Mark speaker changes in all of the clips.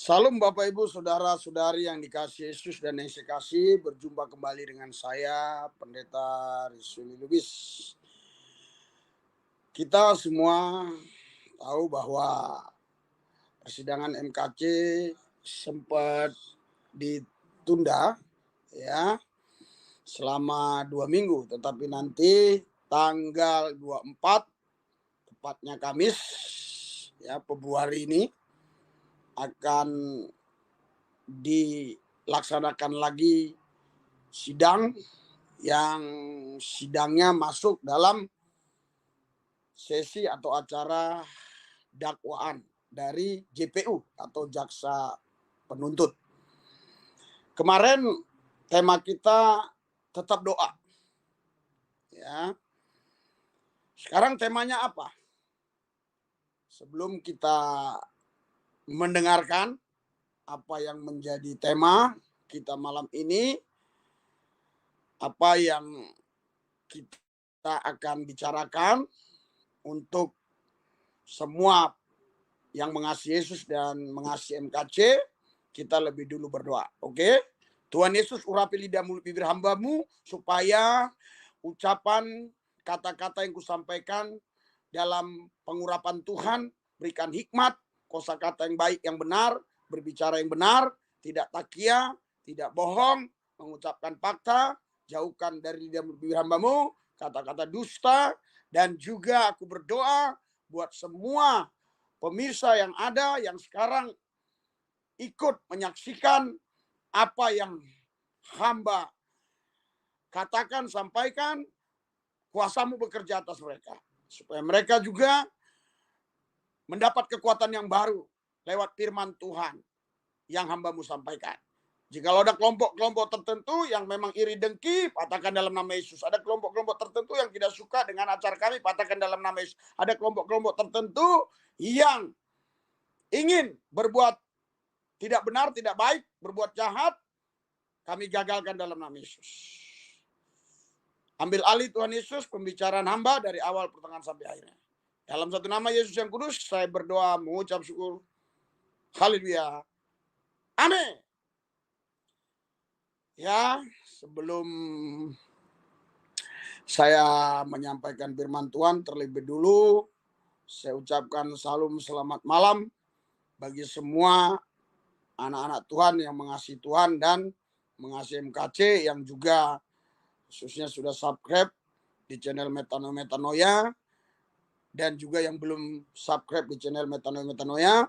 Speaker 1: Salam Bapak Ibu Saudara-saudari yang dikasihi Yesus dan yang saya kasih, berjumpa kembali dengan saya Pendeta Rizuli Lubis. Kita semua tahu bahwa persidangan MKC sempat ditunda ya selama 2 minggu, tetapi nanti tanggal 24 tepatnya Kamis ya Februari ini akan dilaksanakan lagi sidang yang sidangnya masuk dalam sesi atau acara dakwaan dari JPU atau jaksa penuntut. Kemarin tema kita tetap doa. Ya. Sekarang temanya apa? Sebelum kita mendengarkan apa yang menjadi tema kita malam ini, apa yang kita akan bicarakan untuk semua yang mengasihi Yesus dan mengasihi MKC, kita lebih dulu berdoa. Oke? Tuhan Yesus, urapi lidah mulut bibir hambamu supaya ucapan kata-kata yang kusampaikan dalam pengurapan Tuhan berikan hikmat, kosakata yang baik yang benar, berbicara yang benar, tidak takia, tidak bohong, mengucapkan fakta, jauhkan dari lidah mulut bibir hambamu kata-kata dusta, dan juga aku berdoa buat semua pemirsa yang ada yang sekarang ikut menyaksikan apa yang hamba katakan, sampaikan, kuasamu bekerja atas mereka. Supaya mereka juga mendapat kekuatan yang baru lewat firman Tuhan yang hambamu sampaikan. Jikalau ada kelompok-kelompok tertentu yang memang iri dengki, patahkan dalam nama Yesus. Ada kelompok-kelompok tertentu yang tidak suka dengan acara kami, patahkan dalam nama Yesus. Ada kelompok-kelompok tertentu yang ingin berbuat tidak benar, tidak baik, berbuat jahat, kami gagalkan dalam nama Yesus. Ambil alih Tuhan Yesus pembicaraan hamba dari awal, pertengahan, sampai akhirnya. Dalam satu nama Yesus yang kudus, saya berdoa mengucap syukur. Haleluya. Amin. Ya, sebelum saya menyampaikan firman Tuhan, terlebih dulu saya ucapkan salam selamat malam bagi semua anak-anak Tuhan yang mengasihi Tuhan dan mengasihi MKC, yang juga khususnya sudah subscribe di channel Metanoia, dan juga yang belum subscribe di channel Metanoia,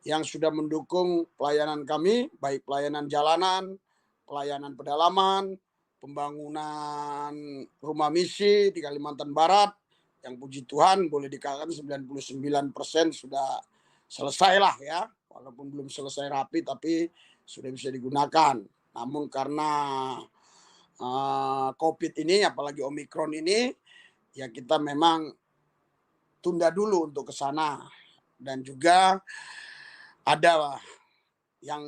Speaker 1: yang sudah mendukung pelayanan kami, baik pelayanan jalanan, pelayanan pedalaman, pembangunan rumah misi di Kalimantan Barat, yang puji Tuhan boleh dikatakan 99% sudah selesai lah ya, walaupun belum selesai rapi tapi sudah bisa digunakan. Namun karena COVID ini, apalagi Omikron ini, ya kita memang tunda dulu untuk ke sana. Dan juga ada yang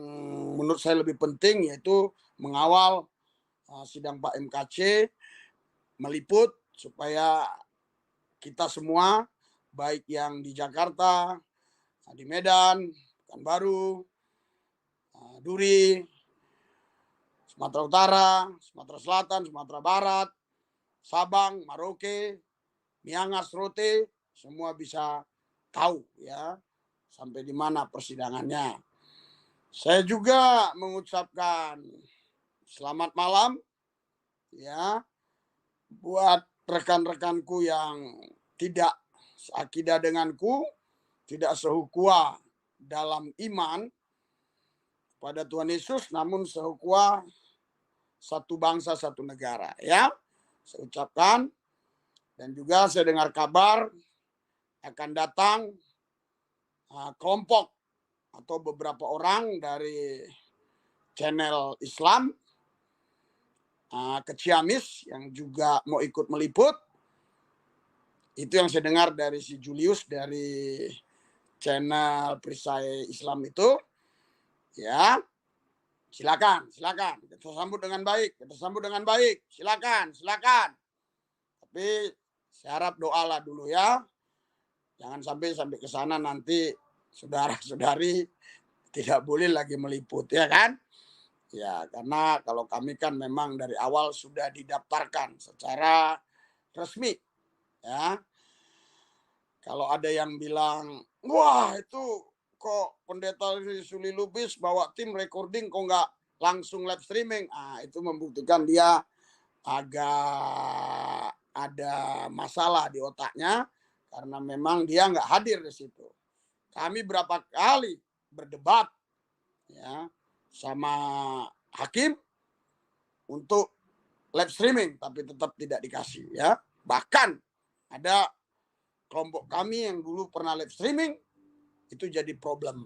Speaker 1: menurut saya lebih penting, yaitu mengawal sidang Pak MKC, meliput supaya kita semua, baik yang di Jakarta, di Medan, Pekanbaru, Duri, Sumatera Utara, Sumatera Selatan, Sumatera Barat, Sabang, Merauke, Miangas, Rote, semua bisa tahu ya sampai di mana persidangannya. Saya juga mengucapkan selamat malam ya buat rekan-rekanku yang tidak seakidah denganku, tidak sehukuah dalam iman pada Tuhan Yesus, namun sehukuah satu bangsa, satu negara ya. Saya ucapkan, dan juga saya dengar kabar akan datang kelompok atau beberapa orang dari channel Islam ke Ciamis yang juga mau ikut meliput. Itu yang saya dengar dari si Julius dari channel Perisai Islam itu. Ya, silakan. Kita sambut dengan baik. Silakan. Tapi saya harap doalah dulu ya. Jangan sampai ke sana nanti saudara-saudari tidak boleh lagi meliput, ya kan? Ya, karena kalau kami kan memang dari awal sudah didaftarkan secara resmi, ya. Kalau ada yang bilang, wah itu kok pendeta Suli Lubis bawa tim recording kok nggak langsung live streaming. Ah, itu membuktikan dia agak ada masalah di otaknya karena memang dia nggak hadir di situ. Kami berapa kali berdebat ya sama hakim untuk live streaming tapi tetap tidak dikasih ya. Bahkan ada kelompok kami yang dulu pernah live streaming itu jadi problem.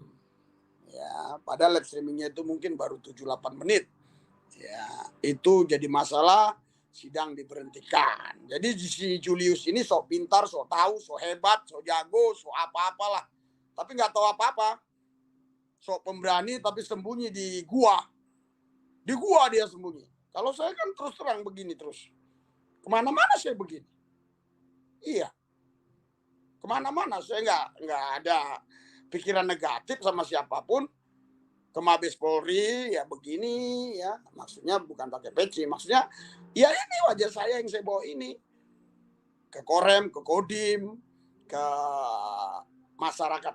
Speaker 1: Ya, padahal live streamingnya itu mungkin baru 7-8 menit. Ya, itu jadi masalah, sidang diberhentikan. Jadi si Julius ini sok pintar, sok tahu, sok hebat, sok jago, sok apa-apalah. Tapi nggak tahu apa-apa. Sok pemberani tapi sembunyi di gua. Di gua dia sembunyi. Kalau saya kan terus terang begini terus. Kemana-mana saya begini. Iya. Kemana-mana saya nggak ada pikiran negatif sama siapapun. Ke Mabes Polri ya begini ya, maksudnya bukan pakai peci, maksudnya ya ini wajah saya yang saya bawa ini ke Korem, ke Kodim, ke masyarakat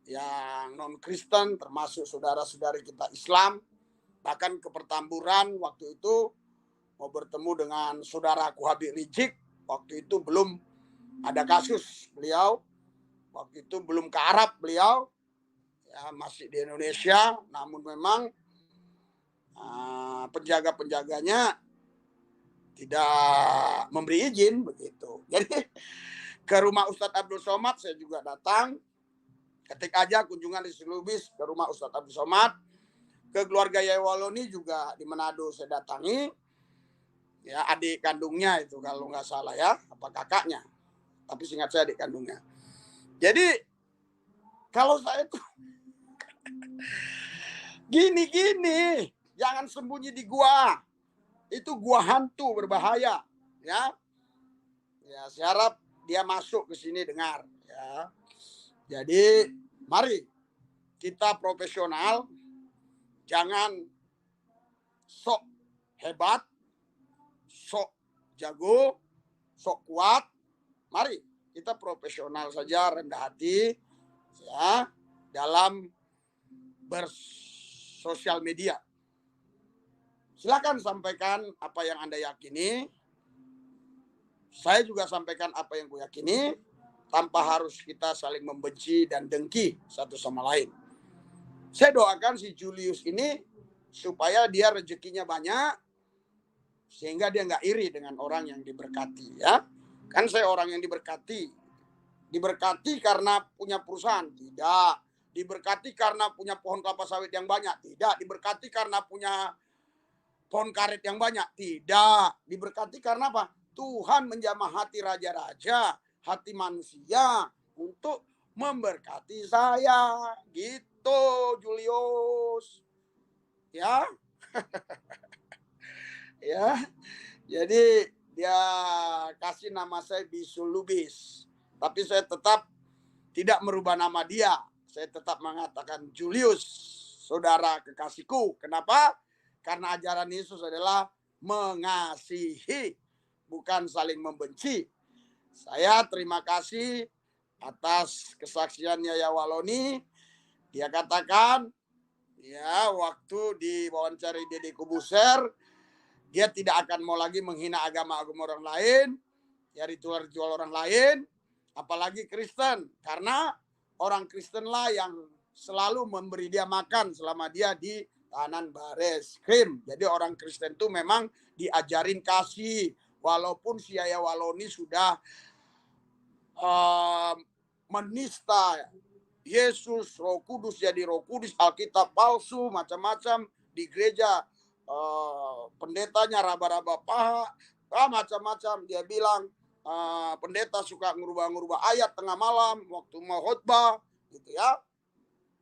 Speaker 1: yang non Kristen termasuk saudara-saudari kita Islam, bahkan ke Pertamburan waktu itu mau bertemu dengan saudaraku Habib Rizik, waktu itu belum ada kasus beliau, waktu itu belum ke Arab beliau, ya, masih di Indonesia, namun memang penjaga-penjaganya tidak memberi izin begitu. Jadi ke rumah Ustadz Abdul Somad saya juga datang, ketik aja kunjungan di Lubis ke rumah Ustadz Abdul Somad, ke keluarga Yai Waloni juga di Manado saya datangi, ya adik kandungnya itu kalau nggak salah ya, apa kakaknya, tapi seingat saya adik kandungnya. Jadi kalau saya tuh gini, jangan sembunyi di gua. Itu gua hantu berbahaya, ya. Ya, saya harap dia masuk ke sini dengar, ya. Jadi, mari kita profesional, jangan sok hebat, sok jago, sok kuat. Mari kita profesional saja, rendah hati, ya, dalam bersosial media. Silakan sampaikan apa yang Anda yakini. Saya juga sampaikan apa yang gue yakini, tanpa harus kita saling membenci dan dengki satu sama lain. Saya doakan si Julius ini supaya dia rezekinya banyak, sehingga dia nggak iri dengan orang yang diberkati. Ya, kan saya orang yang diberkati. Diberkati karena punya perusahaan? Tidak. Diberkati karena punya pohon kelapa sawit yang banyak? Tidak. Diberkati karena punya pohon karet yang banyak? Tidak. Diberkati karena apa? Tuhan menjamah hati raja-raja, hati manusia untuk memberkati saya. Gitu, Julius. Ya. Ya. Jadi dia kasih nama saya Bisul Lubis. Tapi saya tetap tidak merubah nama dia. Saya tetap mengatakan Julius, saudara kekasihku. Kenapa? Karena ajaran Yesus adalah mengasihi, bukan saling membenci. Saya terima kasih atas kesaksiannya Yai Waloni. Dia katakan, ya waktu diwawancari Deddy Kobuser, dia tidak akan mau lagi menghina agama-agama orang lain, ya ritual-ritual orang lain, apalagi Kristen. Karena orang Kristenlah yang selalu memberi dia makan selama dia di tahanan Bareskrim. Jadi orang Kristen itu memang diajarin kasih. Walaupun si Yai Waloni sudah menista Yesus, Roh Kudus jadi Roh Kudus, Alkitab palsu, macam-macam di gereja, pendetanya raba-raba paha, macam-macam. Dia bilang pendeta suka ngubah-ngubah ayat tengah malam waktu mau khotbah, gitu ya.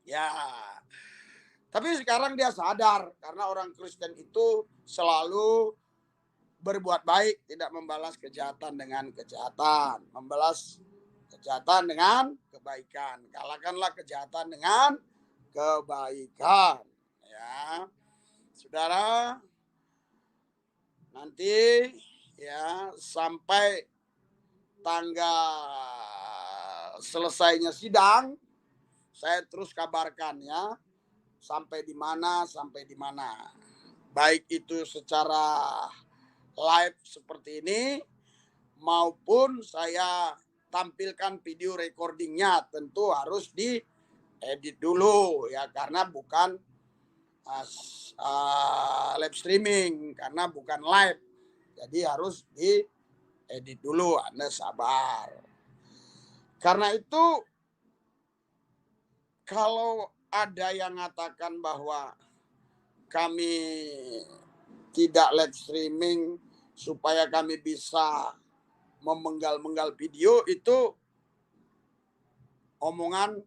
Speaker 1: Ya. Tapi sekarang dia sadar karena orang Kristen itu selalu berbuat baik, tidak membalas kejahatan dengan kejahatan, membalas kejahatan dengan kebaikan. Kalahkanlah kejahatan dengan kebaikan. Ya, saudara, nanti ya sampai tanggal selesainya sidang, saya terus kabarkan ya, sampai di mana, sampai di mana. Baik itu secara live seperti ini, maupun saya tampilkan video recordingnya, tentu harus diedit dulu ya, karena bukan live streaming, karena bukan live. Jadi harus diedit dulu, Anda sabar. Karena itu kalau ada yang mengatakan bahwa kami tidak live streaming supaya kami bisa memenggal-menggal video, itu omongan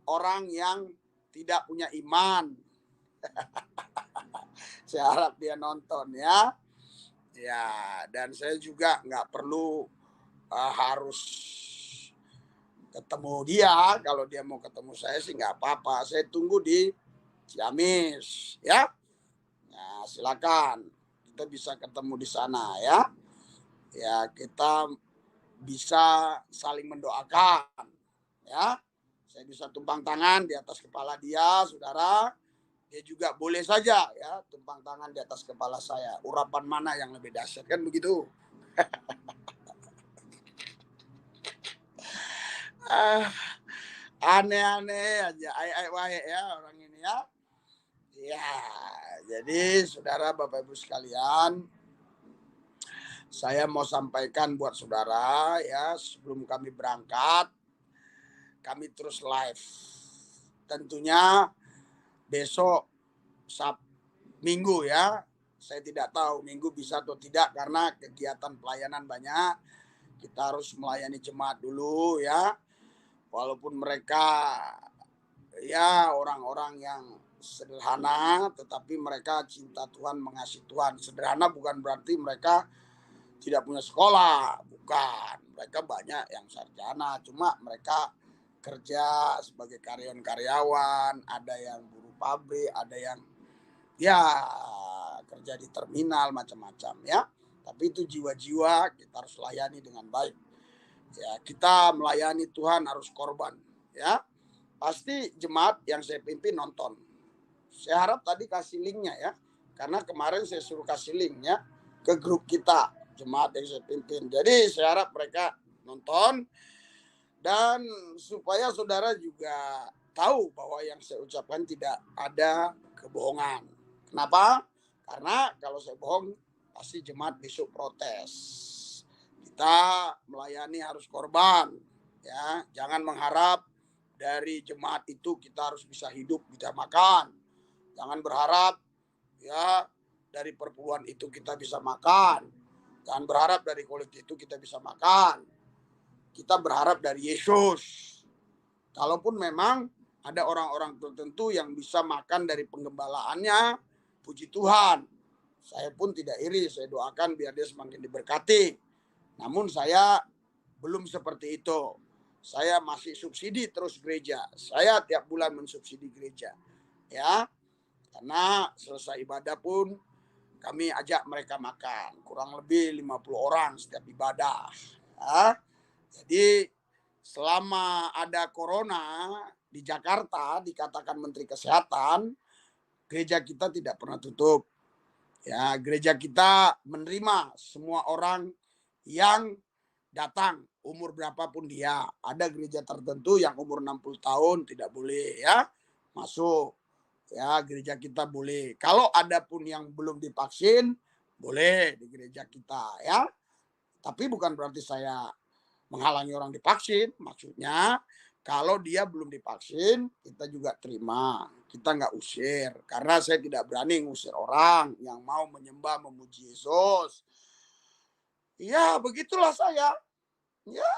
Speaker 1: orang yang tidak punya iman. Saya harap dia nonton ya. Ya, dan saya juga nggak perlu harus ketemu dia. Kalau dia mau ketemu saya sih nggak apa-apa. Saya tunggu di Ciamis ya. Nah, silakan. Kita bisa ketemu di sana ya. Ya, kita bisa saling mendoakan ya. Saya bisa tumpang tangan di atas kepala dia, saudara. Dia juga boleh saja ya tumpang tangan di atas kepala saya. Urapan mana yang lebih dahsyat, kan begitu? Aneh-aneh aja, ai wae ya orang ini ya. Ya, jadi saudara, Bapak Ibu sekalian, saya mau sampaikan buat saudara ya, sebelum kami berangkat, kami terus live. Tentunya besok Minggu ya. Saya tidak tahu Minggu bisa atau tidak karena kegiatan pelayanan banyak. Kita harus melayani jemaat dulu ya. Walaupun mereka ya orang-orang yang sederhana, tetapi mereka cinta Tuhan, mengasihi Tuhan. Sederhana bukan berarti mereka tidak punya sekolah, bukan. Mereka banyak yang sarjana, cuma mereka kerja sebagai karyawan, ada yang buruh pabrik, ada yang ya kerja di terminal, macam-macam ya. Tapi itu jiwa-jiwa kita harus layani dengan baik. Ya, kita melayani Tuhan harus korban ya. Pasti jemaat yang saya pimpin nonton. Saya harap tadi kasih linknya ya. Karena kemarin saya suruh kasih linknya ke grup kita, jemaat yang saya pimpin. Jadi saya harap mereka nonton. Dan supaya saudara juga tahu bahwa yang saya ucapkan tidak ada kebohongan. Kenapa? Karena kalau saya bohong, pasti jemaat besok protes. Kita melayani harus korban. Ya, jangan mengharap dari jemaat itu kita harus bisa hidup, bisa makan. Jangan berharap ya dari perpuluhan itu kita bisa makan. Jangan berharap dari kolektif itu kita bisa makan. Kita berharap dari Yesus. Kalaupun memang ada orang-orang tertentu yang bisa makan dari penggembalaannya, puji Tuhan. Saya pun tidak iri, saya doakan biar dia semakin diberkati. Namun saya belum seperti itu. Saya masih subsidi terus gereja. Saya tiap bulan mensubsidi gereja. Ya, karena selesai ibadah pun kami ajak mereka makan. Kurang lebih 50 orang setiap ibadah. Ya. Jadi selama ada corona di Jakarta, dikatakan Menteri Kesehatan, gereja kita tidak pernah tutup. Ya, gereja kita menerima semua orang yang datang, umur berapapun dia. Ada gereja tertentu yang umur 60 tahun tidak boleh ya masuk. Ya, gereja kita boleh. Kalau ada pun yang belum divaksin, boleh di gereja kita ya. Tapi bukan berarti saya menghalangi orang divaksin. Maksudnya kalau dia belum divaksin, kita juga terima. Kita nggak usir. Karena saya tidak berani ngusir orang yang mau menyembah, memuji Yesus. Ya, begitulah saya. Ya,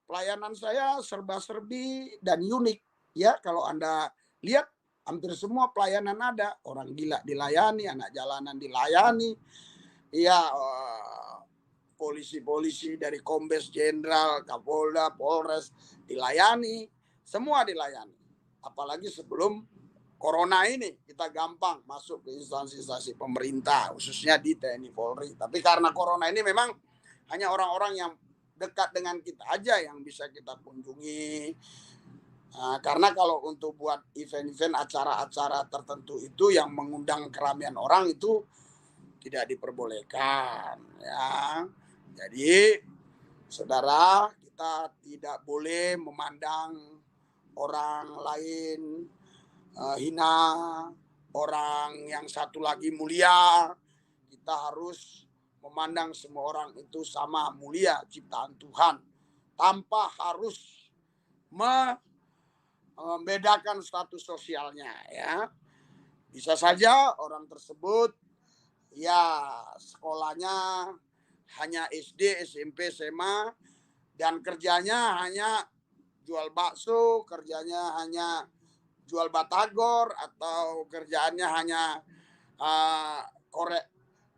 Speaker 1: pelayanan saya serba-serbi dan unik. Ya, kalau Anda lihat hampir semua pelayanan ada. Orang gila dilayani, anak jalanan dilayani. Ya, polisi-polisi dari Kombes Jenderal, Kapolda, Polres dilayani. Semua dilayani. apalagi sebelum corona ini kita gampang masuk ke instansi-instansi pemerintah, khususnya di TNI Polri. Tapi karena corona ini memang hanya orang-orang yang dekat dengan kita aja yang bisa kita kunjungi. Karena kalau untuk buat event-event, acara-acara tertentu itu yang mengundang keramaian orang itu tidak diperbolehkan, ya. Jadi, saudara, kita tidak boleh memandang orang lain hina, orang yang satu lagi mulia. Kita harus memandang semua orang itu sama mulia, ciptaan Tuhan, tanpa harus membedakan status sosialnya, ya. Bisa saja orang tersebut ya sekolahnya hanya SD, SMP, SMA, dan kerjanya hanya jual bakso, kerjanya hanya jual batagor, atau kerjaannya hanya korek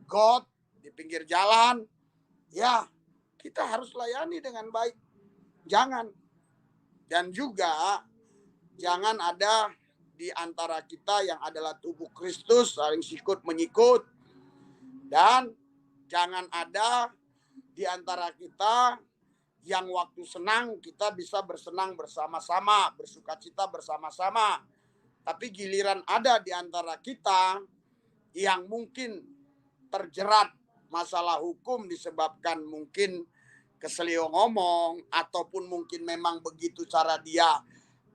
Speaker 1: got di pinggir jalan. Ya, kita harus layani dengan baik. Jangan. Dan juga jangan ada di antara kita yang adalah tubuh Kristus saling sikut menyikut. Dan jangan ada di antara kita yang waktu senang kita bisa bersenang bersama-sama, bersukacita bersama-sama. Tapi giliran ada di antara kita yang mungkin terjerat masalah hukum disebabkan mungkin keselio ngomong, ataupun mungkin memang begitu cara dia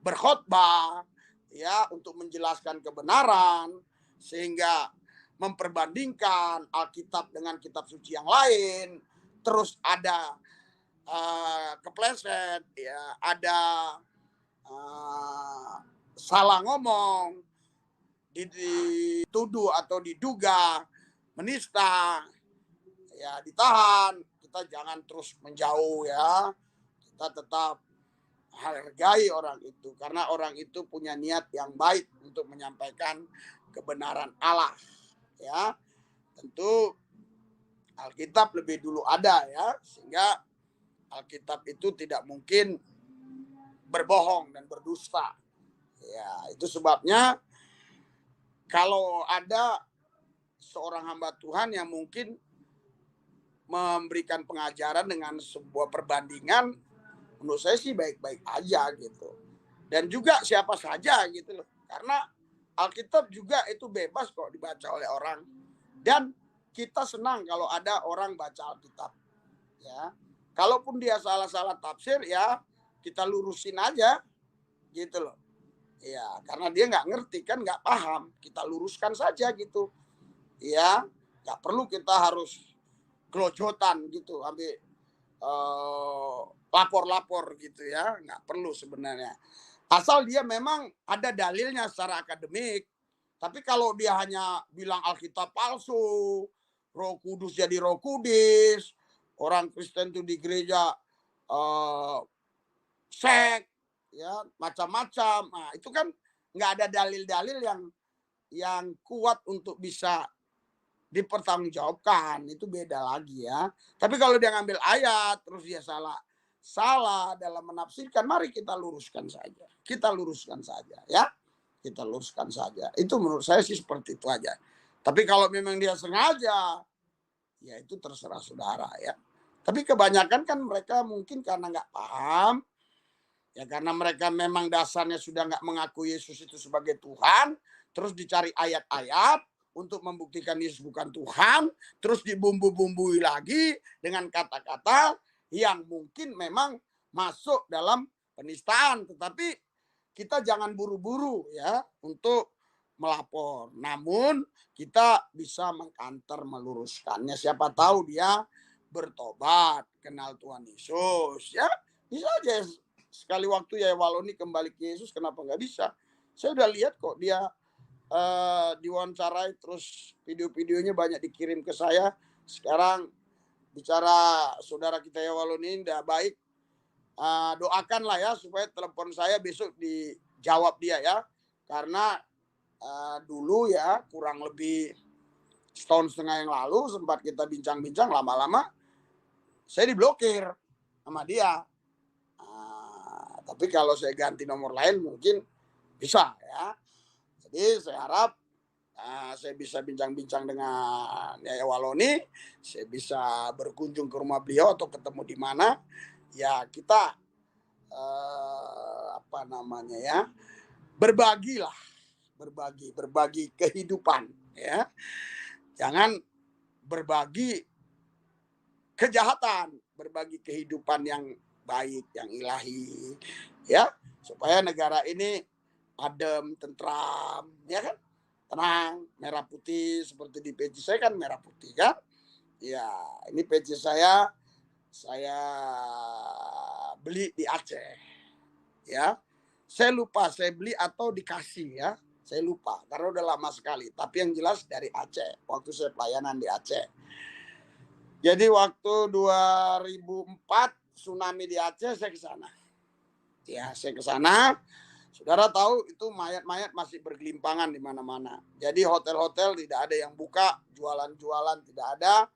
Speaker 1: berkhotbah, ya, untuk menjelaskan kebenaran, sehingga memperbandingkan Alkitab dengan kitab suci yang lain, terus ada kepleset, ya, ada salah ngomong, dituduh atau diduga menista, ya ditahan. Kita jangan terus menjauh, ya. Kita tetap hargai orang itu, karena orang itu punya niat yang baik untuk menyampaikan kebenaran Allah, ya. Tentu Alkitab lebih dulu ada, ya, sehingga Alkitab itu tidak mungkin berbohong dan berdusta. Ya, itu sebabnya kalau ada seorang hamba Tuhan yang mungkin memberikan pengajaran dengan sebuah perbandingan, menurut saya sih baik-baik aja gitu. Dan juga siapa saja gitu loh. Karena Alkitab juga itu bebas kok dibaca oleh orang. Dan kita senang kalau ada orang baca Alkitab, ya. Kalaupun dia salah-salah tafsir, ya kita lurusin aja gitu loh. Ya, karena dia nggak ngerti kan, nggak paham, kita luruskan saja gitu. Ya, nggak perlu kita harus gelojotan gitu, ambil lapor-lapor gitu, ya, nggak perlu sebenarnya. Asal dia memang ada dalilnya secara akademik. Tapi kalau dia hanya bilang Alkitab palsu, Roh Kudus jadi Roh Kudus, orang Kristen tuh di gereja sek, ya, macam-macam. Nah, itu kan nggak ada dalil-dalil yang kuat untuk bisa dipertanggungjawabkan. Itu beda lagi, ya. Tapi kalau dia ngambil ayat terus dia salah dalam menafsirkan, mari kita luruskan saja. Kita luruskan saja, ya. Kita luruskan saja. Itu menurut saya sih seperti itu aja. Tapi kalau memang dia sengaja, ya itu terserah saudara, ya. Tapi kebanyakan kan mereka mungkin karena nggak paham, ya, karena mereka memang dasarnya sudah nggak mengakui Yesus itu sebagai Tuhan, terus dicari ayat-ayat untuk membuktikan Yesus bukan Tuhan, terus dibumbu-bumbui lagi dengan kata-kata yang mungkin memang masuk dalam penistaan. Tetapi kita jangan buru-buru, ya, untuk melapor. Namun kita bisa mengkanter meluruskannya. Siapa tahu dia bertobat, kenal Tuhan Yesus, ya. Bisa aja sekali waktu ya Waloni kembali ke Yesus, kenapa nggak bisa? Saya udah lihat kok dia diwawancarai, terus video-videonya banyak dikirim ke saya. Sekarang bicara saudara kita ya Waloni udah baik. Doakanlah ya supaya telepon saya besok dijawab dia, ya. Karena dulu ya kurang lebih setahun setengah yang lalu sempat kita bincang-bincang, lama-lama saya diblokir sama dia. Tapi kalau saya ganti nomor lain mungkin bisa ya. Jadi saya harap saya bisa bincang-bincang dengan Yaya Waloni, saya bisa berkunjung ke rumah beliau atau ketemu di mana, ya kita apa namanya ya, berbagilah, berbagi kehidupan ya. Jangan berbagi kejahatan, berbagi kehidupan yang baik, yang ilahi, ya, supaya negara ini adem, tentram, ya kan? Tenang, merah putih seperti di peci saya kan merah putih kan? Ya, ini peci saya beli di Aceh, ya. Saya lupa saya beli atau dikasih ya. Saya lupa karena udah lama sekali. Tapi yang jelas dari Aceh, waktu saya pelayanan di Aceh. Jadi waktu 2004 tsunami di Aceh saya ke sana. Ya, saya ke sana. Saudara tahu itu mayat-mayat masih bergelimpangan di mana-mana. Jadi hotel-hotel tidak ada yang buka, jualan-jualan tidak ada.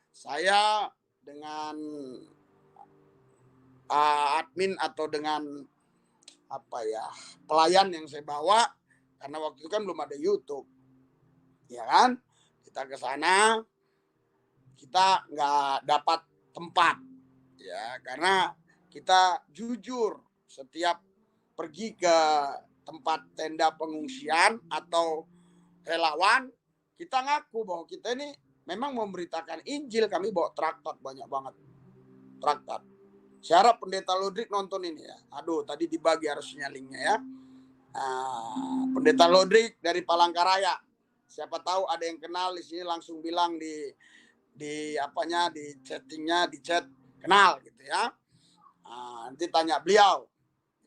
Speaker 1: Saya dengan admin atau dengan apa ya, pelayan yang saya bawa, karena waktu itu kan belum ada YouTube. Ya kan? Kita ke sana, kita nggak dapat tempat ya karena kita jujur setiap pergi ke tempat tenda pengungsian atau relawan, kita ngaku bahwa kita ini memang memberitakan Injil. Kami bawa traktat banyak banget, traktat. Saya harap pendeta Lodrik nonton ini ya. Aduh, tadi dibagi harusnya linknya ya. Pendeta Lodrik dari Palangkaraya. Siapa tahu ada yang kenal di sini langsung bilang di apanya, di chattingnya, di chat kenal gitu ya. Nanti tanya beliau.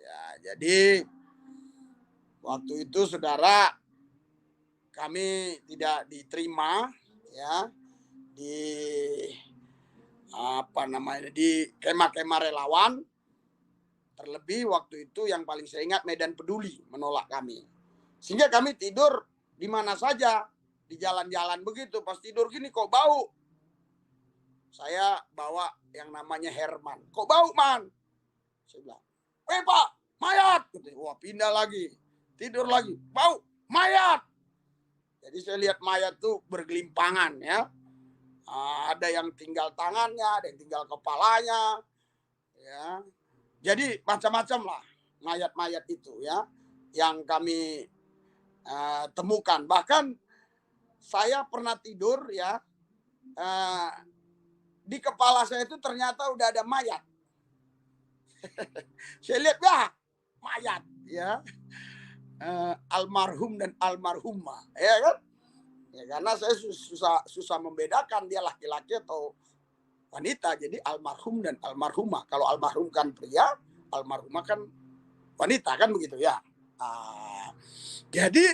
Speaker 1: Ya, jadi waktu itu saudara kami tidak diterima ya di apa namanya, di kemah-kemah relawan. Terlebih waktu itu yang paling saya ingat Medan Peduli menolak kami. Sehingga kami tidur di mana saja, di jalan-jalan begitu. Pas tidur gini kok bau. Saya bawa yang namanya Herman. Kok bau, Man? Saya bilang, Pak, mayat. Wah, pindah lagi. Tidur lagi. Bau, mayat. Jadi saya lihat mayat tuh bergelimpangan ya. Ada yang tinggal tangannya, ada yang tinggal kepalanya. Ya. Jadi macam-macam lah mayat-mayat itu ya yang kami temukan. Bahkan saya pernah tidur ya, di kepala saya itu ternyata udah ada mayat. Saya lihat ya mayat ya, almarhum dan almarhumah ya kan. Ya, karena saya susah membedakan dia laki-laki atau wanita. Jadi almarhum dan almarhumah. Kalau almarhum kan pria, almarhumah kan wanita kan begitu ya. Jadi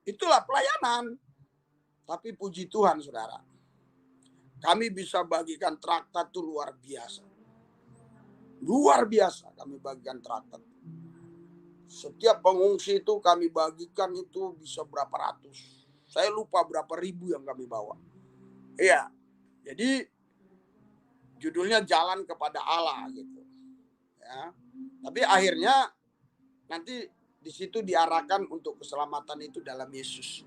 Speaker 1: itulah pelayanan. Tapi puji Tuhan saudara, kami bisa bagikan traktat itu luar biasa. Luar biasa kami bagikan traktat. Setiap pengungsi itu kami bagikan itu bisa berapa ratus. Saya lupa berapa ribu yang kami bawa. Iya, jadi judulnya Jalan Kepada Allah gitu. Ya. Tapi akhirnya nanti di situ diarahkan untuk keselamatan itu dalam Yesus.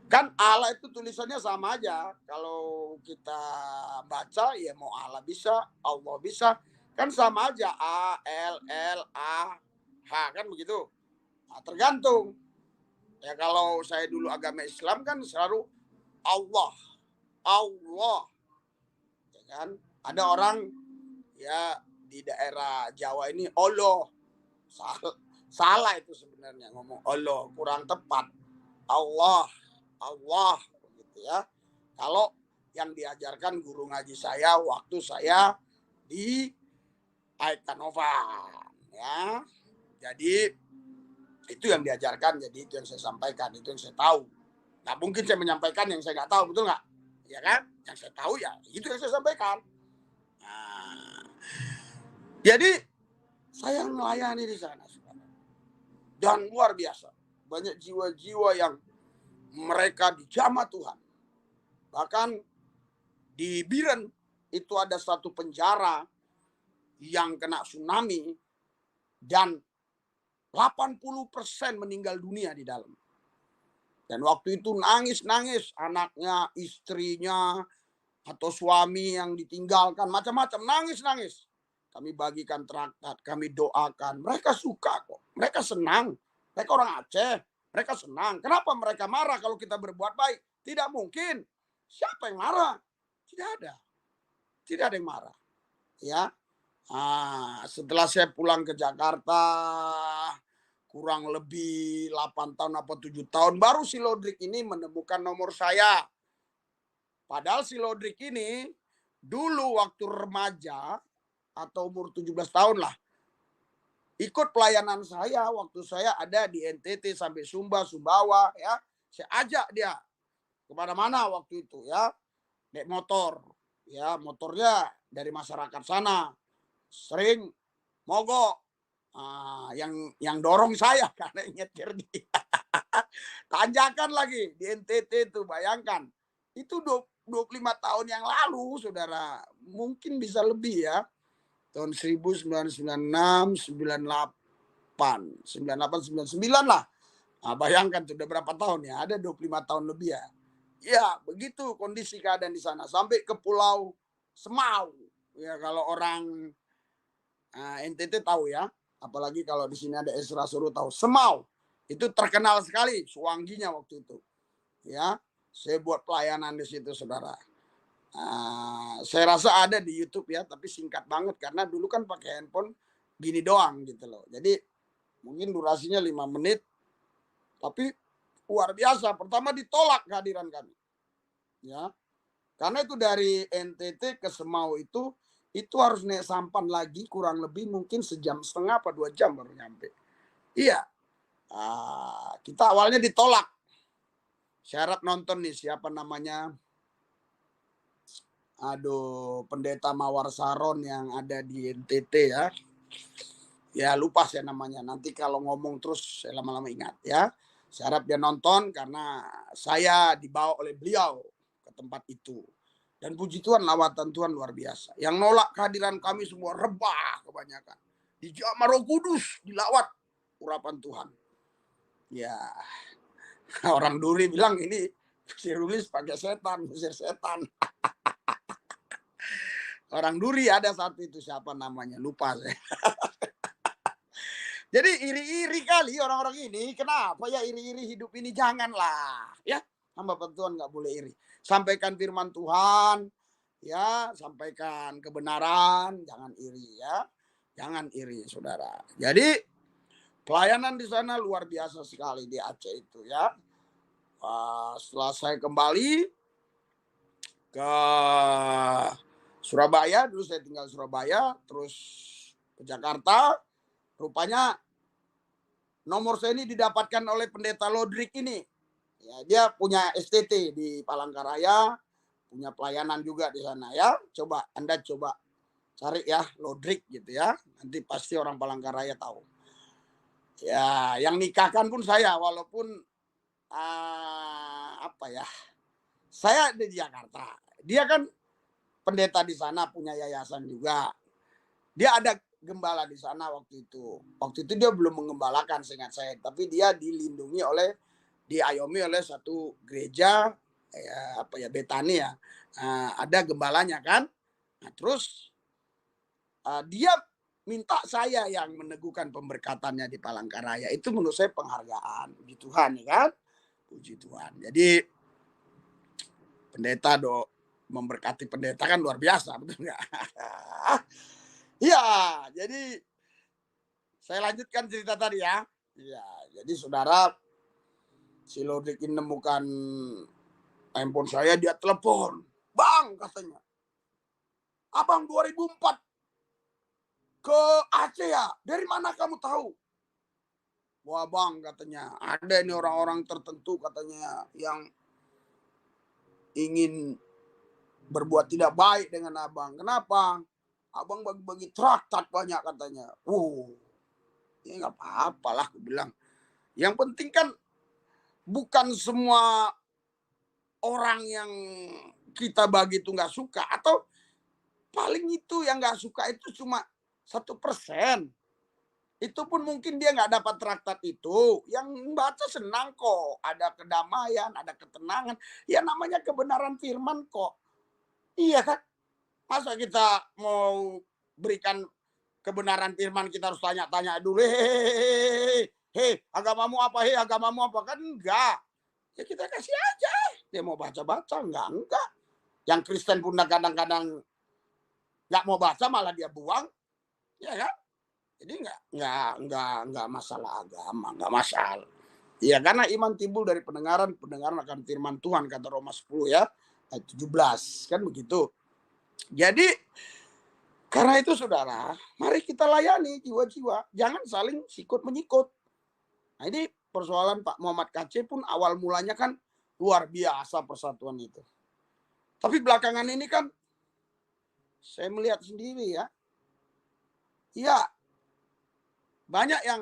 Speaker 1: Kan Allah itu tulisannya sama aja. Kalau kita baca ya mau Allah bisa, Allah bisa. Kan sama aja A, L, L, A, H kan begitu. Nah, tergantung. Ya kalau saya dulu agama Islam kan selalu Allah, Allah. Ya kan? Ada orang ya di daerah Jawa ini Allah. Salah itu sebenarnya ngomong Allah, kurang tepat. Allah, Allah begitu ya. Kalau yang diajarkan guru ngaji saya waktu saya di Aikanovan ya. Jadi itu yang diajarkan, jadi itu yang saya sampaikan, itu yang saya tahu. Nah mungkin saya menyampaikan yang saya nggak tahu, betul nggak? Ya kan? Yang saya tahu ya itu yang saya sampaikan. Nah, jadi saya melayani di sana dan luar biasa banyak jiwa-jiwa yang mereka dijamah Tuhan. Bahkan di Biren itu ada satu penjara yang kena tsunami dan 80% meninggal dunia di dalam. Dan waktu itu nangis-nangis anaknya, istrinya, atau suami yang ditinggalkan, macam-macam, nangis-nangis. Kami bagikan traktat, kami doakan. Mereka suka kok, mereka senang. Mereka orang Aceh, mereka senang. Kenapa mereka marah kalau kita berbuat baik? Tidak mungkin. Siapa yang marah? Tidak ada. Tidak ada yang marah. Ya. Setelah saya pulang ke Jakarta, kurang lebih 8 tahun atau 7 tahun, baru si Lodrik ini menemukan nomor saya. Padahal si Lodrik ini dulu waktu remaja atau umur 17 tahun lah, ikut pelayanan saya waktu saya ada di NTT sampai Sumbawa ya. Saya ajak dia kemana-mana waktu itu ya, naik motor. Ya, motornya dari masyarakat sana. Sering mogok. Yang dorong saya karena nyetir dia. Tanjakan lagi di NTT itu, bayangkan. Itu 25 tahun yang lalu, saudara. Mungkin bisa lebih ya. Tahun 1996, 98, 99 lah. Bayangkan sudah berapa tahun ya? Ada 25 tahun lebih ya. Ya, begitu kondisi keadaan di sana. Sampai ke Pulau Semau. Ya, kalau orang NTT tahu ya. Apalagi kalau di sini ada Esra Suruh tahu. Semau. Itu terkenal sekali Suwangginya waktu itu. Ya, saya buat pelayanan di situ, saudara. Saya rasa ada di YouTube ya, tapi singkat banget karena dulu kan pakai handphone gini doang gitu loh. Jadi mungkin durasinya 5 menit, tapi luar biasa. Pertama ditolak kehadiran kami, ya, karena itu dari NTT ke Semau itu harus naik sampan lagi kurang lebih mungkin sejam setengah apa 2 jam baru nyampe. Iya, kita awalnya ditolak. Syarat nonton nih siapa namanya? Pendeta Mawar Saron yang ada di NTT ya. Ya lupa saya namanya. Nanti kalau ngomong terus saya lama-lama ingat ya. Saya harap dia nonton karena saya dibawa oleh beliau ke tempat itu. Dan puji Tuhan, lawatan Tuhan luar biasa. Yang nolak kehadiran kami semua rebah kebanyakan. Dijamah Roh Kudus, dilawat urapan Tuhan. Ya, orang Duri bilang ini si Rulis pakai setan, musir setan. Orang Duri ada satu itu, siapa namanya, lupa saya. Jadi iri-iri kali orang-orang ini. Kenapa ya iri-iri hidup ini? Janganlah. Ya, hamba Tuhan nggak boleh iri. Sampaikan firman Tuhan. Ya, sampaikan kebenaran. Jangan iri ya. Jangan iri, saudara. Jadi pelayanan di sana luar biasa sekali di Aceh itu ya. Setelah saya kembali ke Surabaya, dulu saya tinggal Surabaya, terus ke Jakarta. Rupanya nomor saya ini didapatkan oleh pendeta Lodrik ini. Ya, dia punya STT di Palangkaraya, punya pelayanan juga di sana ya. Anda coba cari ya Lodrik gitu ya. Nanti pasti orang Palangkaraya tahu. Ya, yang nikahkan pun saya walaupun saya di Jakarta. Dia kan pendeta di sana, punya yayasan juga. Dia ada gembala di sana waktu itu. Waktu itu dia belum mengembalakan seingat saya, tapi dia diayomi oleh satu gereja Betani ya. Ada gembalanya kan. Nah, terus dia minta saya yang meneguhkan pemberkatannya di Palangkaraya. Itu menurut saya penghargaan. Puji Tuhan ya kan. Puji Tuhan. Jadi pendeta memberkati pendeta kan luar biasa, betul nggak? Iya, jadi saya lanjutkan cerita tadi ya. Iya, jadi saudara, si Lodrik ini menemukan handphone saya, dia telepon. Bang, katanya. Abang 2004 ke Aceh ya? Dari mana kamu tahu? Wah bang, katanya. Ada ini orang-orang tertentu katanya yang ingin berbuat tidak baik dengan abang. Kenapa? Abang bagi-bagi traktat banyak katanya. Ya nggak apa-apa lah, aku bilang. Yang penting kan bukan semua orang yang kita bagi itu nggak suka, atau paling itu yang nggak suka itu cuma 1%. Itu pun mungkin dia nggak dapat traktat itu. Yang baca senang kok. Ada kedamaian, ada ketenangan. Ya namanya kebenaran firman kok. Iya kan? Masa kita mau berikan kebenaran firman kita harus tanya-tanya dulu. Hei, agamamu apa? Hei, agamamu apa? Kan enggak. Ya kita kasih aja. Dia mau baca-baca, enggak. Yang Kristen pun kadang-kadang nggak mau baca malah dia buang. Ya kan? Jadi nggak masalah agama, nggak masalah. Ya karena iman timbul dari pendengaran akan firman Tuhan, kata Roma 10 ya, ayat 17 kan begitu. Jadi karena itu saudara, mari kita layani jiwa-jiwa, jangan saling sikut menyikut. Nah ini persoalan Pak Muhammad KC pun awal mulanya kan luar biasa persatuan itu. Tapi belakangan ini kan saya melihat sendiri ya, ya banyak yang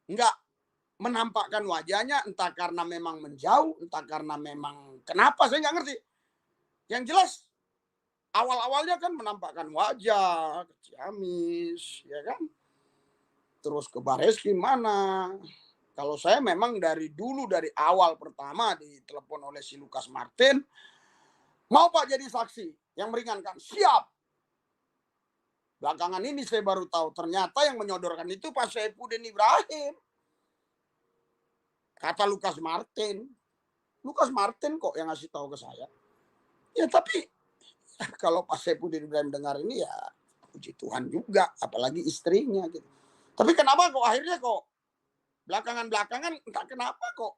Speaker 1: nggak menampakkan wajahnya, entah karena memang menjauh, entah karena memang kenapa, saya nggak ngerti. Yang jelas awal-awalnya kan menampakkan wajah, ke Ciamis, ya kan? Terus ke Bareskrim mana? Kalau saya memang dari dulu, dari awal pertama ditelepon oleh si Lukas Martin, mau Pak jadi saksi yang meringankan, siap. Belakangan ini saya baru tahu ternyata yang menyodorkan itu Pak Saifuddin Ibrahim. Kata Lukas Martin. Lukas Martin kok yang ngasih tahu ke saya. Ya tapi kalau Pak Saifuddin Ibrahim dengar ini ya puji Tuhan juga. Apalagi istrinya gitu. Tapi kenapa kok akhirnya kok belakangan entah kenapa kok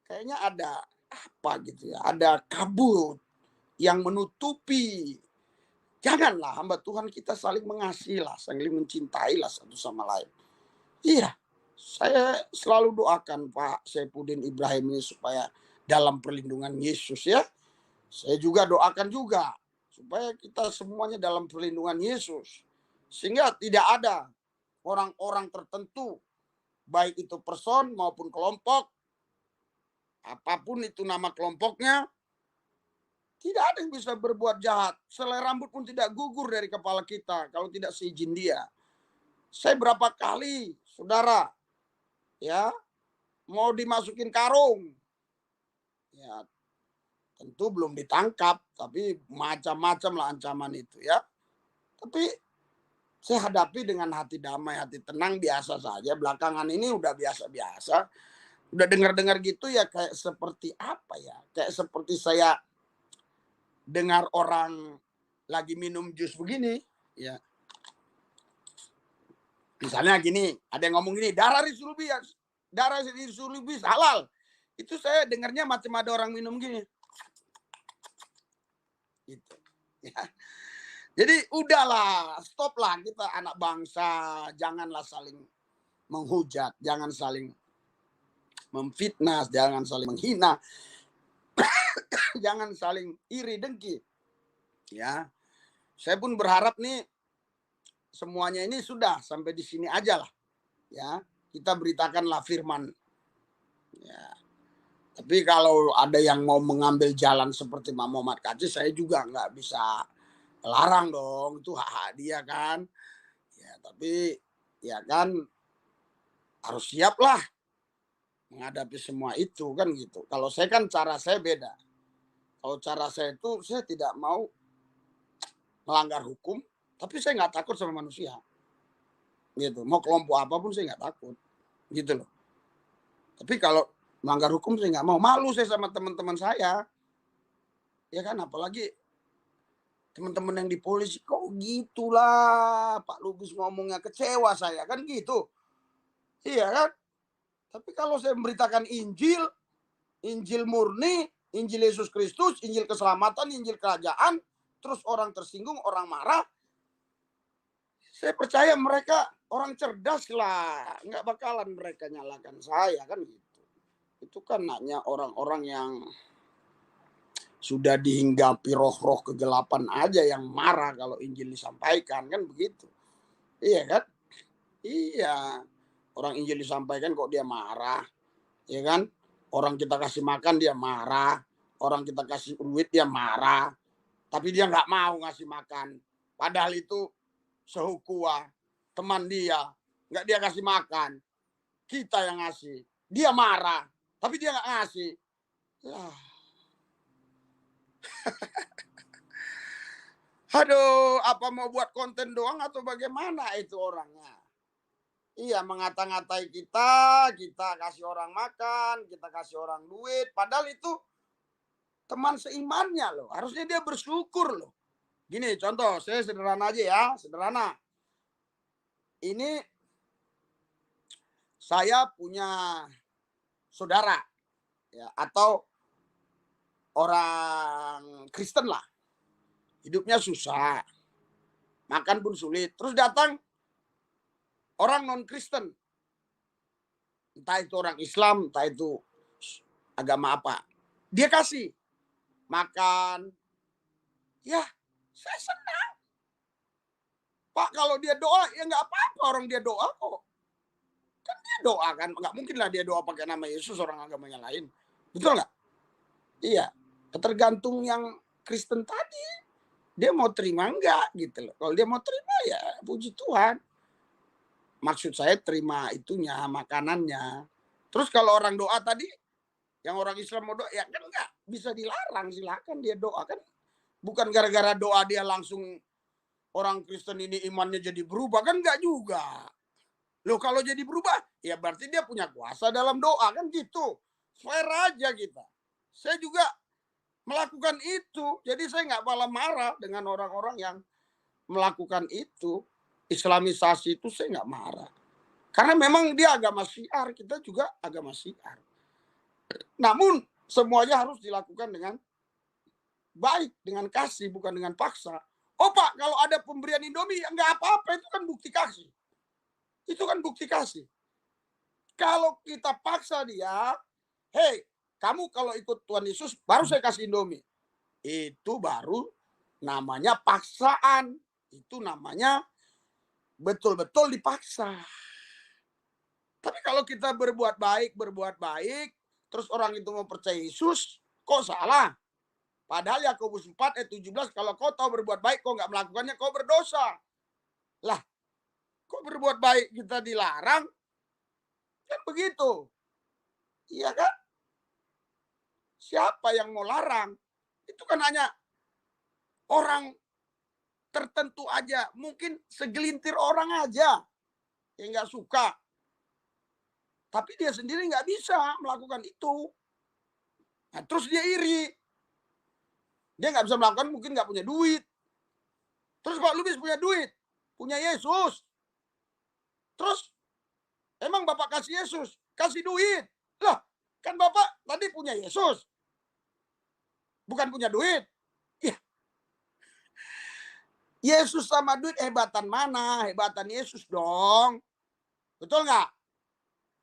Speaker 1: kayaknya ada apa gitu ya. Ada kabut yang menutupi. Janganlah hamba Tuhan kita saling mengasihi lah, saling mencintai lah satu sama lain. Iya, saya selalu doakan Pak Saifuddin Ibrahim ini supaya dalam perlindungan Yesus ya. Saya juga doakan juga supaya kita semuanya dalam perlindungan Yesus. Sehingga tidak ada orang-orang tertentu, baik itu person maupun kelompok, apapun itu nama kelompoknya, tidak ada yang bisa berbuat jahat. Selai rambut pun tidak gugur dari kepala kita kalau tidak seizin dia. Saya berapa kali, saudara, ya, mau dimasukin karung. Ya, tentu belum ditangkap, tapi macam-macam lah ancaman itu ya. Tapi saya hadapi dengan hati damai, hati tenang, biasa saja. Belakangan ini udah biasa-biasa. Udah dengar-dengar gitu ya kayak seperti apa ya? Kayak seperti saya dengar orang lagi minum jus begini, ya. Misalnya gini, ada yang ngomong gini, darah risulubis halal. Itu saya dengarnya macam ada orang minum gini. Gitu. Ya. Jadi udahlah, stoplah kita anak bangsa, janganlah saling menghujat, jangan saling memfitnah, jangan saling menghina. Jangan saling iri dengki. Ya. Saya pun berharap nih semuanya ini sudah sampai di sini aja lah. Ya, kita beritakanlah firman. Ya. Tapi kalau ada yang mau mengambil jalan seperti Pak Muhammad KC, saya juga nggak bisa larang dong. Itu hak dia kan. Ya, tapi ya kan harus siap lah menghadapi semua itu kan gitu. Kalau saya kan cara saya beda. Kalau cara saya itu saya tidak mau melanggar hukum, tapi saya nggak takut sama manusia. Gitu. Mau kelompok apapun saya nggak takut. Gitu loh. Tapi kalau melanggar hukum saya nggak mau. Malu saya sama teman-teman saya. Ya kan, apalagi teman-teman yang di polisi, kok gitulah Pak Lubis ngomongnya, kecewa saya kan gitu. Iya kan? Tapi kalau saya memberitakan Injil, Injil murni, Injil Yesus Kristus, Injil keselamatan, Injil kerajaan, terus orang tersinggung, orang marah, saya percaya mereka orang cerdas lah, nggak bakalan mereka nyalakan saya kan gitu. Itu kan hanya orang-orang yang sudah dihinggapi roh-roh kegelapan aja yang marah kalau Injil disampaikan kan begitu. Iya kan? Iya. Orang Injil disampaikan kok dia marah. Ya kan? Orang kita kasih makan dia marah. Orang kita kasih duit dia marah. Tapi dia nggak mau ngasih makan. Padahal itu sehukua teman dia. nggak dia kasih makan. Kita yang ngasih. Dia marah, tapi dia nggak ngasih. Lah, aduh, apa mau buat konten doang atau bagaimana itu orangnya? Iya, mengata-ngatai kita kasih orang makan, kita kasih orang duit, padahal itu teman seimannya loh. Harusnya dia bersyukur loh. Gini, contoh, saya sederhana aja ya, sederhana. Ini saya punya saudara ya, atau orang Kristen lah. Hidupnya susah, makan pun sulit. Terus datang orang non-Kristen. Entah itu orang Islam, entah itu agama apa. Dia kasih makan. Ya, saya senang. Pak, kalau dia doa, ya nggak apa-apa orang dia doa kok. Kan dia doa kan. Nggak mungkin lah dia doa pakai nama Yesus, orang agamanya lain. Betul nggak? Iya. Tergantung yang Kristen tadi. Dia mau terima enggak gitu loh. Kalau dia mau terima ya puji Tuhan. Maksud saya terima itunya, makanannya. Terus kalau orang doa tadi, yang orang Islam mau doa, ya kan enggak bisa dilarang, silakan dia doa kan. Bukan gara-gara doa dia langsung orang Kristen ini imannya jadi berubah, kan enggak juga. Loh kalau jadi berubah, ya berarti dia punya kuasa dalam doa, kan gitu. Fair aja kita. Saya juga melakukan itu, jadi saya nggak malah marah dengan orang-orang yang melakukan itu. Islamisasi itu saya nggak marah. Karena memang dia agama syiar, kita juga agama syiar. Namun semuanya harus dilakukan dengan baik, dengan kasih, bukan dengan paksa. Oh Pak, kalau ada pemberian Indomie, ya nggak apa-apa, itu kan bukti kasih. Itu kan bukti kasih. Kalau kita paksa dia, hei, kamu kalau ikut Tuhan Yesus, baru saya kasih Indomie. Itu baru namanya paksaan. Itu namanya betul-betul dipaksa. Tapi kalau kita berbuat baik, terus orang itu mau percaya Yesus, kok salah? Padahal Yakobus 4 ayat 17, kalau kau tahu berbuat baik, kau nggak melakukannya, kau berdosa. Lah, kok berbuat baik kita dilarang? Kan begitu. Iya kan? Siapa yang mau larang? Itu kan hanya orang tertentu aja. Mungkin segelintir orang aja yang nggak suka. Tapi dia sendiri nggak bisa melakukan itu. Nah, terus dia iri. Dia nggak bisa melakukan, mungkin nggak punya duit. Terus Pak Lubis punya duit, punya Yesus. Terus emang Bapak kasih Yesus, kasih duit. Lah, kan Bapak tadi punya Yesus. Bukan punya duit. Ya, Yesus sama duit hebatan mana? Hebatan Yesus dong. Betul nggak?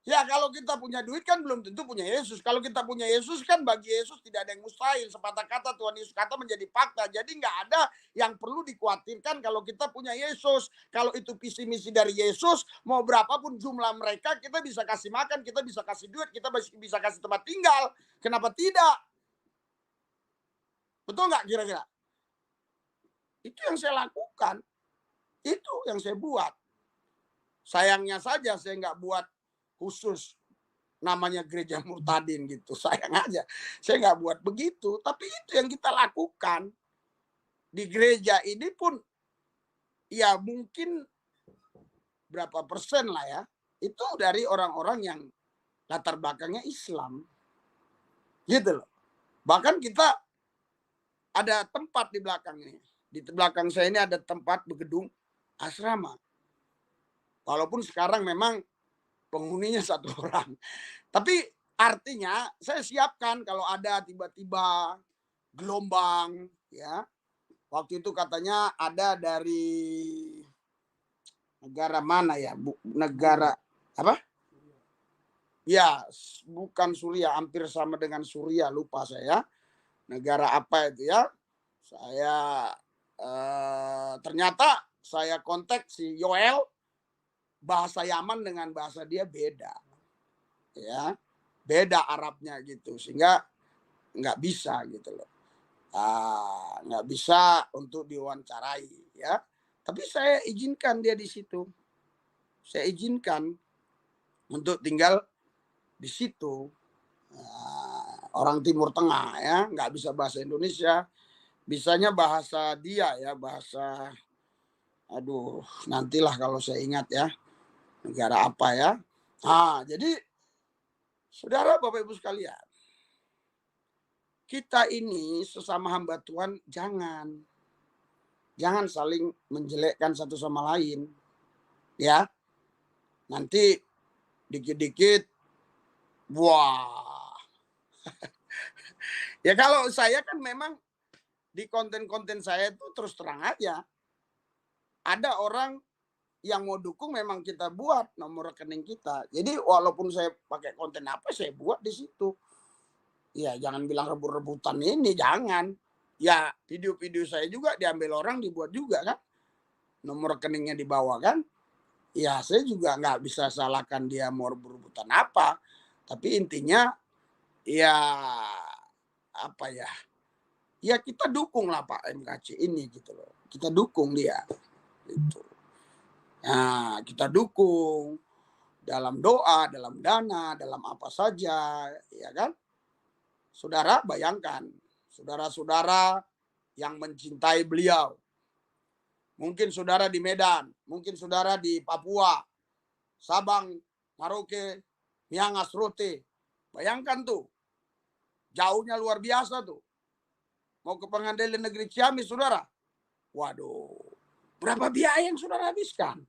Speaker 1: Ya kalau kita punya duit kan belum tentu punya Yesus. Kalau kita punya Yesus kan bagi Yesus tidak ada yang mustahil. Sepatah kata Tuhan Yesus kata menjadi fakta. Jadi nggak ada yang perlu dikhawatirkan kalau kita punya Yesus. Kalau itu visi misi dari Yesus, mau berapapun jumlah mereka, kita bisa kasih makan, kita bisa kasih duit, kita bisa kasih tempat tinggal. Kenapa tidak? Betul nggak kira-kira? Itu yang saya lakukan. Itu yang saya buat. Sayangnya saja saya nggak buat khusus namanya gereja murtadin gitu. Sayang aja. Saya nggak buat begitu. Tapi itu yang kita lakukan. Di gereja ini pun ya mungkin berapa persen lah ya. Itu dari orang-orang yang latar belakangnya Islam. Gitu loh. Bahkan kita ada tempat di belakang ini. Di belakang saya ini ada tempat bergedung asrama. Walaupun sekarang memang penghuninya satu orang. Tapi artinya saya siapkan kalau ada tiba-tiba gelombang ya. Waktu itu katanya ada dari negara mana ya? Negara apa? Ya, bukan Suria, hampir sama dengan Suria, lupa saya. Negara apa itu ya? Saya ternyata saya kontak si Yoel, bahasa Yaman dengan bahasa dia beda. Ya, beda Arabnya gitu, sehingga nggak bisa gitu loh. Nggak bisa untuk diwawancarai ya. Tapi saya izinkan dia di situ. saya izinkan untuk tinggal di situ. Nah, orang Timur Tengah ya, nggak bisa bahasa Indonesia, bisanya bahasa dia ya, bahasa, aduh nantilah kalau saya ingat ya, negara apa ya. Nah, jadi saudara Bapak Ibu sekalian, kita ini sesama hamba Tuhan jangan saling menjelekkan satu sama lain ya. Nanti dikit-dikit wah. Ya kalau saya kan memang di konten-konten saya itu terus terang aja. Ada orang yang mau dukung memang kita buat nomor rekening kita. Jadi walaupun saya pakai konten apa saya buat di situ. Ya jangan bilang rebut-rebutan ini, jangan. Ya video-video saya juga diambil orang dibuat juga kan. Nomor rekeningnya dibawa kan. Ya saya juga nggak bisa salahkan dia mau rebut-rebutan apa. Tapi intinya ya apa ya, ya kita dukung lah Pak MKC ini gitu loh. Kita dukung dia gitu. Nah, kita dukung dalam doa, dalam dana, dalam apa saja, ya kan? Saudara bayangkan, saudara-saudara yang mencintai beliau. Mungkin saudara di Medan, mungkin saudara di Papua, Sabang, Merauke, Miangas, Rote. Bayangkan tuh, jauhnya luar biasa tuh. Mau ke pengadilan negeri Ciamis, saudara. Waduh, berapa biaya yang saudara habiskan?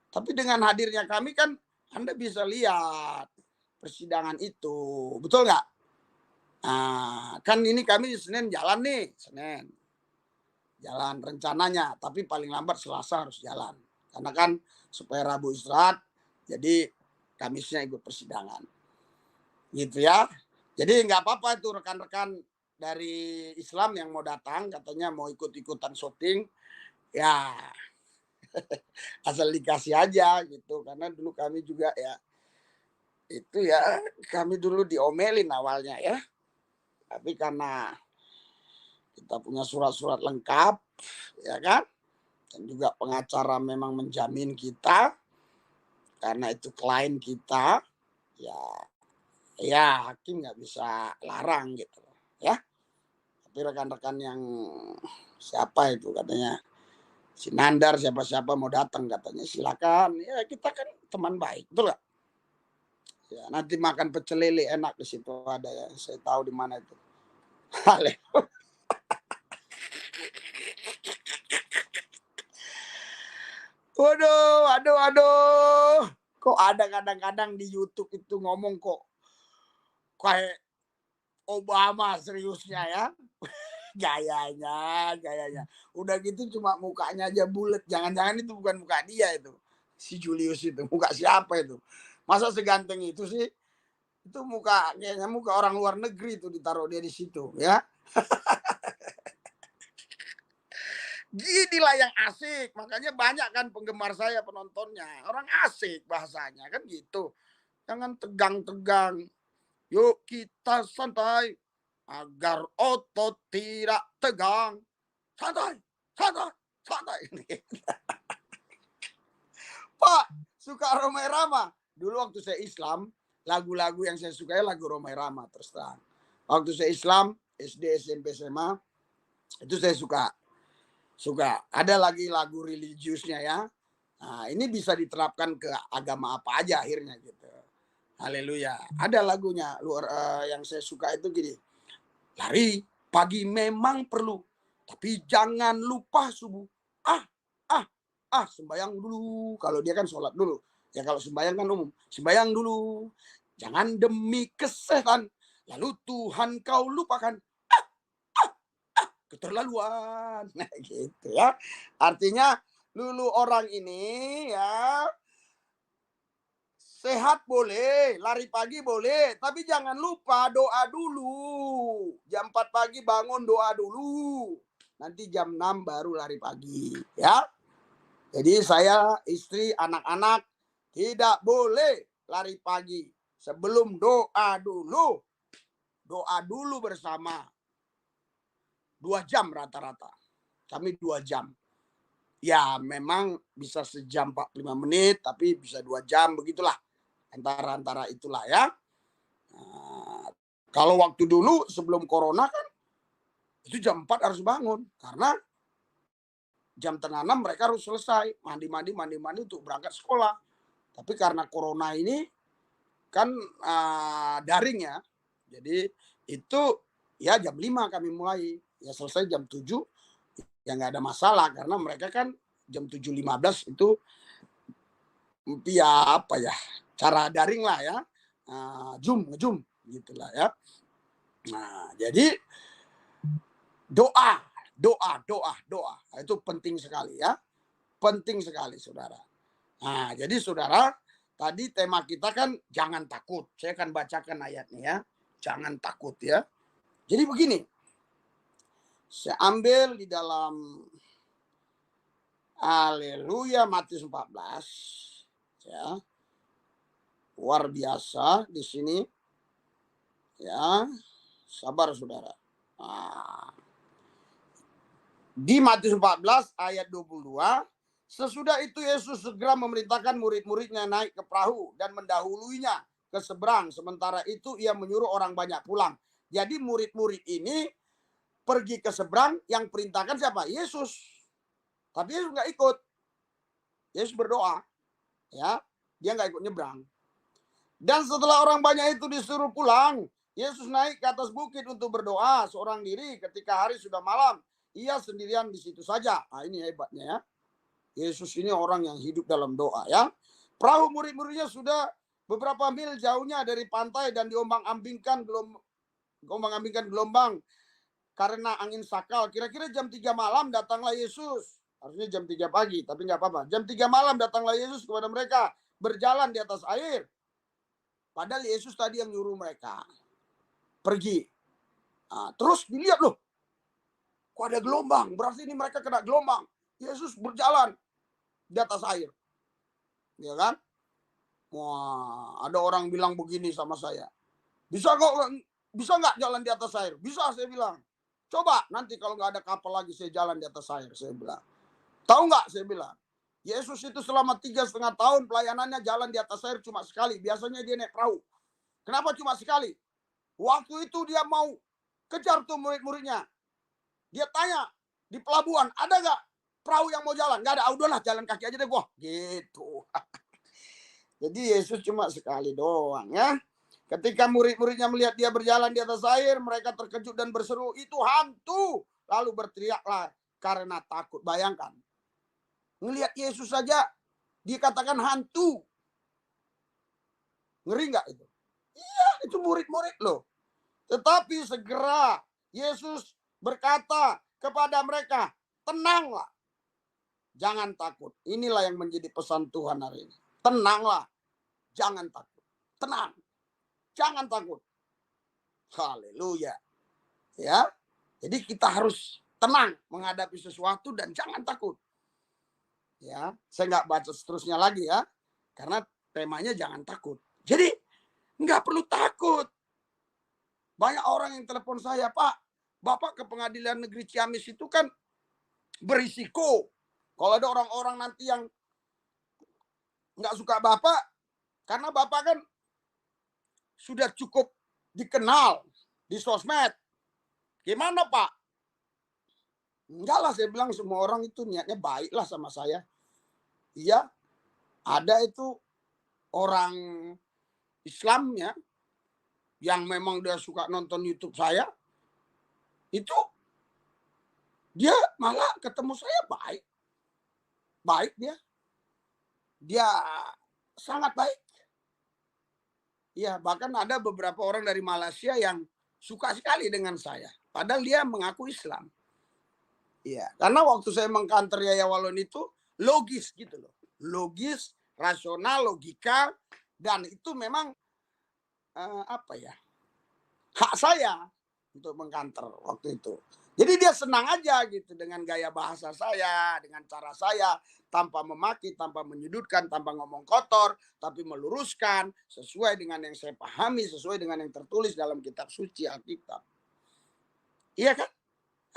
Speaker 1: Tapi dengan hadirnya kami kan Anda bisa lihat persidangan itu. Betul nggak? Nah, kan ini kami Senin jalan nih. Senin. Jalan rencananya. Tapi paling lambat Selasa harus jalan. Karena kan supaya Rabu istirahat. Jadi Kamisnya ikut persidangan. Gitu ya. Jadi nggak apa-apa itu rekan-rekan dari Islam yang mau datang. Katanya mau ikut-ikutan syuting. Ya asal dikasih aja gitu. Karena dulu kami juga ya. Itu ya kami dulu diomelin awalnya ya. Tapi karena kita punya surat-surat lengkap, ya kan? Dan juga pengacara memang menjamin kita, karena itu klien kita, ya hakim nggak bisa larang gitu, ya. Tapi rekan-rekan yang siapa itu katanya, si Nandar siapa-siapa mau datang katanya silakan. Ya kita kan teman baik, betul nggak? Ya nanti makan pecel lele enak di situ ada ya, saya tahu di mana itu. Waduh. Kok ada kadang-kadang di YouTube itu ngomong kok kayak Obama seriusnya ya. Gayanya. Udah gitu cuma mukanya aja bulat. Jangan-jangan itu bukan muka dia itu. Si Julius itu. Muka siapa itu? Masa seganteng itu sih? Itu muka kayaknya muka orang luar negeri itu ditaruh dia di situ ya. Ginilah yang asik. Makanya banyak kan penggemar saya penontonnya. Orang asik bahasanya kan gitu. Jangan tegang-tegang. Yuk kita santai agar otot tidak tegang. Santai. Pak, suka Rhoma Irama. Dulu waktu saya Islam, lagu-lagu yang saya sukai lagu Rhoma Irama terus terang. Waktu saya Islam, SD, SMP, SMA, itu saya suka. Ada lagi lagu religiusnya ya. Nah, ini bisa diterapkan ke agama apa aja akhirnya gitu. Haleluya. Ada lagunya yang saya suka itu gini. Lari pagi memang perlu, tapi jangan lupa subuh. Sembayang dulu. Kalau dia kan sholat dulu. Ya kalau sembayang kan umum. Sembayang dulu. Jangan demi kesehatan. Lalu Tuhan kau lupakan. Keterlaluan. Nah gitu ya. Artinya dulu orang ini ya sehat boleh, lari pagi boleh, tapi jangan lupa doa dulu. Jam 4 pagi bangun doa dulu. Nanti jam 6 baru lari pagi, ya. Jadi saya, istri, anak-anak tidak boleh lari pagi sebelum doa dulu. Doa dulu bersama. 2 jam rata-rata. Kami 2 jam. Ya memang bisa sejam 45 menit, tapi bisa 2 jam begitulah. Antara-antara itulah ya. Nah, kalau waktu dulu sebelum corona kan itu jam 4 harus bangun. Karena jam tengah 6 mereka harus selesai. Mandi-mandi untuk berangkat sekolah. Tapi karena corona ini kan daring ya. Jadi itu ya jam 5 kami mulai. Ya selesai jam 7 ya nggak ada masalah karena mereka kan jam 7.15 itu ya apa ya cara daring lah ya, Zoom gitulah ya. Nah jadi doa doa itu penting sekali ya, penting sekali saudara. Nah jadi saudara tadi tema kita kan jangan takut. Saya akan bacakan ayatnya ya, jangan takut ya. Jadi begini, saya ambil di dalam Haleluya Matius 14 ya. Luar biasa di sini ya. Sabar saudara. Nah, di Matius 14 ayat 22, sesudah itu Yesus segera memerintahkan murid-muridnya naik ke perahu dan mendahuluinya ke seberang. Sementara itu ia menyuruh orang banyak pulang. Jadi murid-murid ini pergi ke seberang, yang perintahkan siapa? Yesus. Tapi Yesus nggak ikut. Yesus berdoa. Ya, dia nggak ikut nyebrang. Dan setelah orang banyak itu disuruh pulang, Yesus naik ke atas bukit untuk berdoa seorang diri. Ketika hari sudah malam, ia sendirian di situ saja. Nah, ini hebatnya ya. Yesus ini orang yang hidup dalam doa ya. Perahu murid-muridnya sudah beberapa mil jauhnya dari pantai dan diombang-ambingkan gelombang karena angin sakal. Kira-kira jam 3 malam datanglah Yesus. Harusnya jam 3 pagi, tapi nggak apa-apa. Jam 3 malam datanglah Yesus kepada mereka berjalan di atas air. Padahal Yesus tadi yang nyuruh mereka pergi. Nah, terus dilihat loh, kok ada gelombang? Berarti ini mereka kena gelombang. Yesus berjalan di atas air, ya kan? Wah, ada orang bilang begini sama saya. Bisa nggak jalan di atas air? Bisa, saya bilang. Coba nanti kalau nggak ada kapal lagi saya jalan di atas air, saya bilang. Tahu nggak? Saya bilang. Yesus itu selama 3,5 tahun pelayanannya jalan di atas air cuma sekali. Biasanya dia naik perahu. Kenapa cuma sekali? Waktu itu dia mau kejar tuh murid-muridnya. Dia tanya di pelabuhan, ada nggak perahu yang mau jalan? Nggak ada. Udahlah jalan kaki aja deh gua. Gitu. Jadi Yesus cuma sekali doang ya. Ketika murid-muridnya melihat dia berjalan di atas air, mereka terkejut dan berseru, itu hantu. Lalu berteriaklah karena takut. Bayangkan. Ngelihat Yesus saja dikatakan hantu. Ngeri nggak itu? Iya, itu murid-murid loh. Tetapi segera Yesus berkata kepada mereka, tenanglah. Jangan takut. Inilah yang menjadi pesan Tuhan hari ini. Tenanglah. Jangan takut. Tenang. Jangan takut. Haleluya. Ya. Jadi kita harus tenang menghadapi sesuatu dan jangan takut. Ya, saya nggak baca seterusnya lagi ya, karena temanya jangan takut. Jadi nggak perlu takut. Banyak orang yang telepon saya, Pak, Bapak ke Pengadilan Negeri Ciamis itu kan berisiko. Kalau ada orang-orang nanti yang nggak suka Bapak, karena Bapak kan sudah cukup dikenal di sosmed. Gimana Pak? Enggak lah, saya bilang semua orang itu niatnya baik lah sama saya. Iya, ada itu orang Islam ya, yang memang dia suka nonton YouTube saya, itu dia malah ketemu saya baik. Baik dia. Dia sangat baik. Iya, bahkan ada beberapa orang dari Malaysia yang suka sekali dengan saya. Padahal dia mengaku Islam. Iya, karena waktu saya mengkantor Yaya Walon itu logis gitu loh. Logis, rasional, logika, dan itu memang apa ya? Hak saya untuk mengkantor waktu itu. Jadi dia senang aja gitu dengan gaya bahasa saya, dengan cara saya, tanpa memaki, tanpa menyudutkan, tanpa ngomong kotor, tapi meluruskan sesuai dengan yang saya pahami, sesuai dengan yang tertulis dalam kitab suci Alkitab. Iya kan?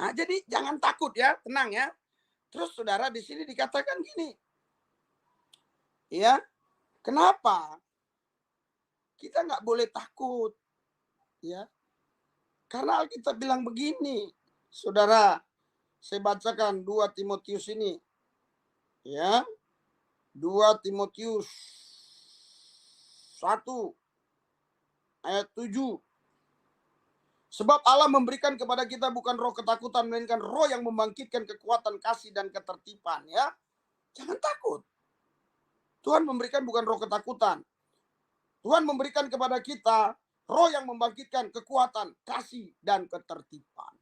Speaker 1: Nah, jadi jangan takut ya, tenang ya. Terus saudara di sini dikatakan gini, ya, kenapa kita nggak boleh takut, ya? Karena Alkitab bilang begini, saudara, saya bacakan 2 Timotius ini, ya, 2 Timotius 1 ayat 7. Sebab Allah memberikan kepada kita bukan roh ketakutan, melainkan roh yang membangkitkan kekuatan, kasih, dan ketertiban. Ya, jangan takut. Tuhan memberikan bukan roh ketakutan. Tuhan memberikan kepada kita roh yang membangkitkan kekuatan, kasih, dan ketertiban.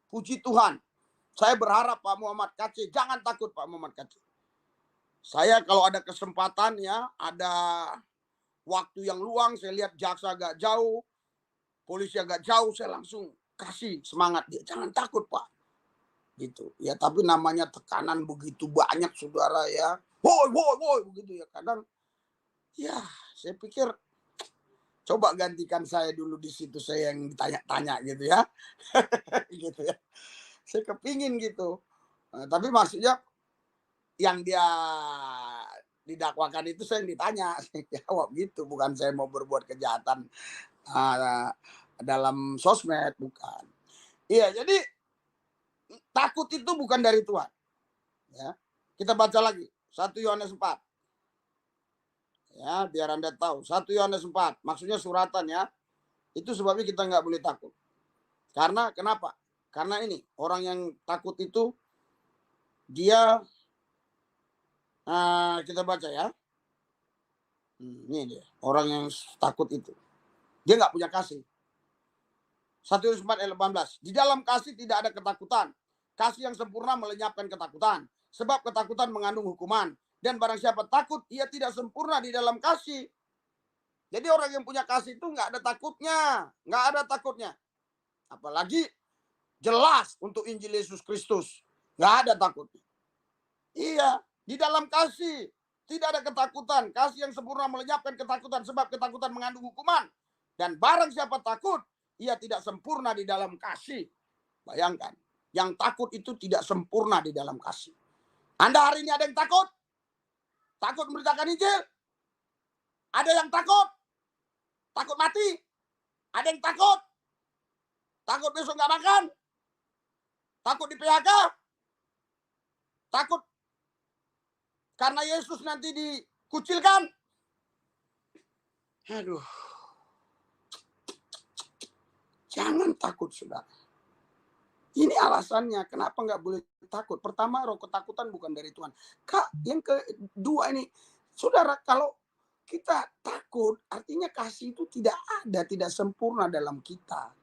Speaker 1: Puji Tuhan. Saya berharap Pak Muhammad Kacih, jangan takut Pak Muhammad Kacih. Saya kalau ada kesempatan, ya, ada waktu yang luang, saya lihat jaksa agak jauh, polisi agak jauh, saya langsung kasih semangat dia, jangan takut Pak, gitu ya. Tapi namanya tekanan begitu banyak saudara, ya, woi begitu ya. Kadang ya saya pikir coba gantikan saya dulu di situ, saya yang ditanya-tanya gitu ya. Gitu ya, saya kepingin gitu. Tapi maksudnya yang dia didakwakan itu saya yang ditanya, saya jawab gitu, bukan saya mau berbuat kejahatan dalam sosmed, bukan. Iya, jadi takut itu bukan dari Tuhan. Ya, kita baca lagi 1 Yohanes 4. Ya, biar Anda tahu 1 Yohanes 4, maksudnya suratan ya. Itu sebabnya kita nggak boleh takut. Karena kenapa? Karena ini orang yang takut itu dia kita baca ya. Ini dia orang yang takut itu. Dia nggak punya kasih. 1 Yohanes 4 ayat 18. Di dalam kasih tidak ada ketakutan. Kasih yang sempurna melenyapkan ketakutan. Sebab ketakutan mengandung hukuman. Dan barang siapa takut, ia tidak sempurna di dalam kasih. Jadi orang yang punya kasih itu nggak ada takutnya. Nggak ada takutnya. Apalagi jelas untuk Injil Yesus Kristus. Nggak ada takutnya. Iya, di dalam kasih tidak ada ketakutan. Kasih yang sempurna melenyapkan ketakutan. Sebab ketakutan mengandung hukuman. Dan barang siapa takut, ia tidak sempurna di dalam kasih. Bayangkan, yang takut itu tidak sempurna di dalam kasih. Anda hari ini ada yang takut? Takut memberitakan Injil? Ada yang takut? Takut mati? Ada yang takut? Takut besok nggak makan? Takut di PHK? Takut karena Yesus nanti dikucilkan? Aduh. Jangan takut, saudara. Ini alasannya kenapa nggak boleh takut. Pertama, roh ketakutan bukan dari Tuhan. Kak, yang kedua ini, saudara, kalau kita takut, artinya kasih itu tidak ada, tidak sempurna dalam kita.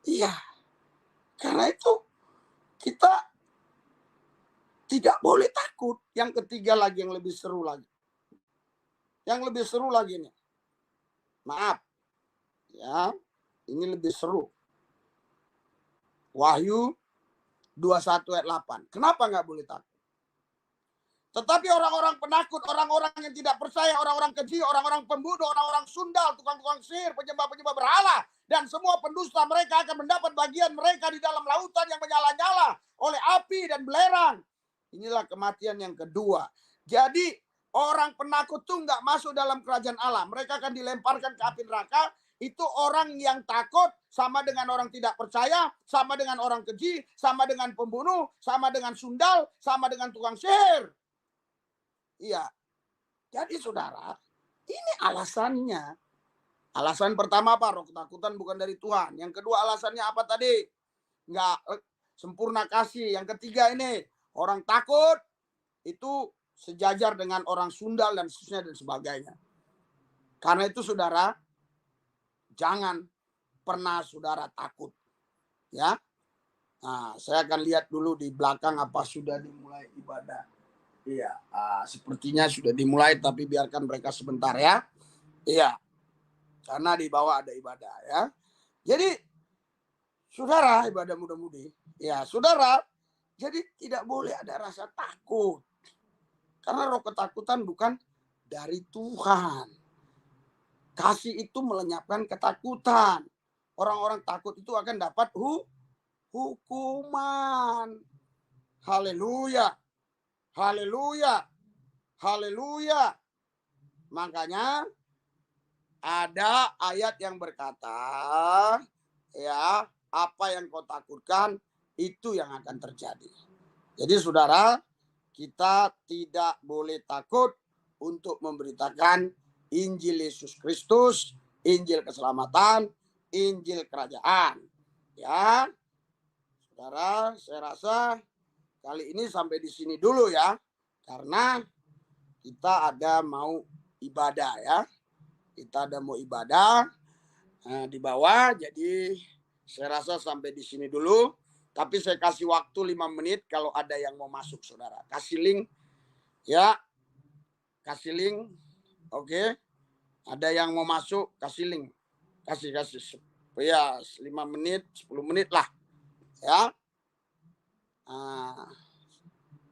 Speaker 1: Iya, karena itu kita tidak boleh takut. Yang ketiga lagi, yang lebih seru lagi. Yang lebih seru lagi nih. Maaf, ya, ini lebih seru. Wahyu 21 ayat 8. Kenapa nggak boleh takut? Tetapi orang-orang penakut, orang-orang yang tidak percaya, orang-orang keji, orang-orang pembunuh, orang-orang sundal, tukang-tukang sihir, penyembah-penyembah berhala, dan semua pendusta, mereka akan mendapat bagian mereka di dalam lautan yang menyala-nyala oleh api dan belerang. Inilah kematian yang kedua. Jadi orang penakut tuh nggak masuk dalam kerajaan Allah. Mereka akan dilemparkan ke api neraka. Itu orang yang takut, sama dengan orang tidak percaya, sama dengan orang keji, sama dengan pembunuh, sama dengan sundal, sama dengan tukang sihir. Iya. Jadi saudara, ini alasannya. Alasan pertama apa? Roh ketakutan bukan dari Tuhan. Yang kedua alasannya apa tadi? Nggak sempurna kasih. Yang ketiga ini, orang takut itu sejajar dengan orang sundal dan seterusnya dan sebagainya. Karena itu saudara, jangan pernah saudara takut. Ya. Nah, saya akan lihat dulu di belakang apa sudah dimulai ibadah. Iya, sepertinya sudah dimulai, tapi biarkan mereka sebentar ya. Iya, karena di bawah ada ibadah ya. Jadi, saudara ibadah muda-mudi, ya saudara, jadi tidak boleh ada rasa takut. Karena roh ketakutan bukan dari Tuhan. Kasih itu melenyapkan ketakutan. Orang-orang takut itu akan dapat hukuman. Haleluya. Haleluya. Haleluya. Makanya ada ayat yang berkata, ya, apa yang kau takutkan itu yang akan terjadi. Jadi saudara, kita tidak boleh takut untuk memberitakan Injil Yesus Kristus, Injil keselamatan, Injil kerajaan. Ya, saudara, saya rasa kali ini sampai di sini dulu ya, karena kita ada mau ibadah ya. Kita ada mau ibadah di bawah, jadi saya rasa sampai di sini dulu. Tapi saya kasih waktu 5 menit kalau ada yang mau masuk, saudara. Kasih link ya, kasih link, oke. Ada yang mau masuk, kasih link, kasih ya 5 menit, 10 menit lah ya.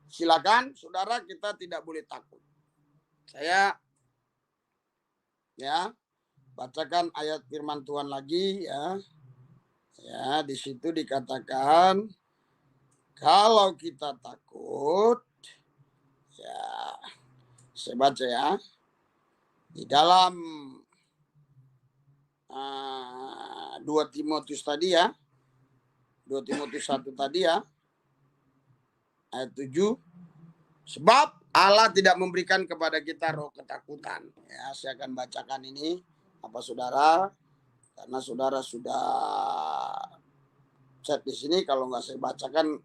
Speaker 1: Silakan saudara, kita tidak boleh takut. Saya ya bacakan ayat firman Tuhan lagi ya. Ya, di situ dikatakan kalau kita takut, ya saya baca ya. Di dalam 2 Timotius tadi ya. 2 Timotius 1 tadi ya. Ayat 7. Sebab Allah tidak memberikan kepada kita roh ketakutan. Ya, saya akan bacakan ini apa saudara, karena saudara sudah chat di sini, kalau nggak saya bacakan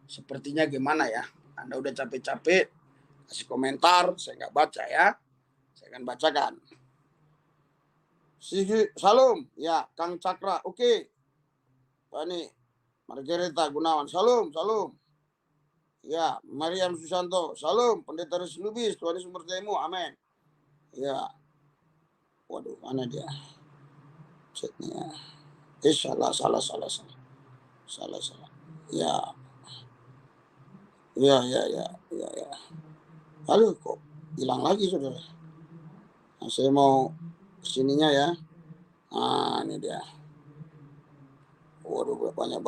Speaker 1: sepertinya gimana ya. Anda udah capek-capek kasih komentar, saya nggak baca ya. Saya akan bacakan. Salam, ya Kang Cakra, oke. Pak ini Margareta Gunawan, salam. Ya, Mariam Susanto, salam. Pendeta Res Lubis, Tuhan Yesus bertemu, amin. Ya, waduh, mana dia? Chatnya. Salah. Ya. Aduh, kok hilang lagi saudara. Nah, saya mau kesininya ya. Nah, ini dia. Waduh, banyak.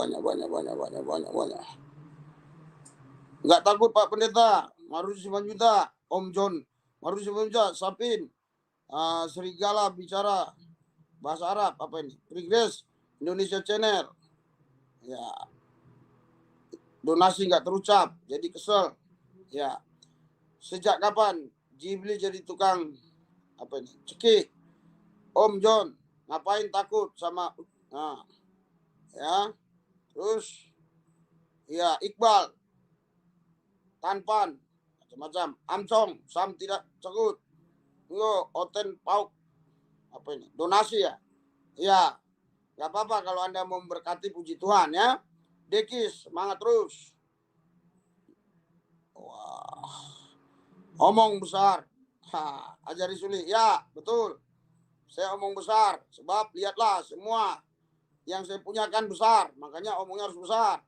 Speaker 1: Enggak takut Pak Pendeta. Marus Simanjunta, Om John. Marus Simanjunta, Sapin. Serigala bicara bahasa Arab, apa ini? Progress Indonesia Channel. Ya. Donasi enggak terucap, jadi kesel. Ya. Sejak kapan Ghibli jadi tukang apa ini? Cekik. Om John, ngapain takut sama ya. Terus ya, Iqbal, Tanpan, macam-macam. Amcong, Sam tidak takut. Yo, Oten Pauk, apa ini? Donasi ya? Ya, nggak apa-apa kalau Anda mau memberkati, puji Tuhan ya. Dekis, semangat terus. Wah, omong besar. Ajari Suli, ya betul. Saya omong besar, sebab lihatlah semua yang saya punya kan besar, makanya omongnya harus besar.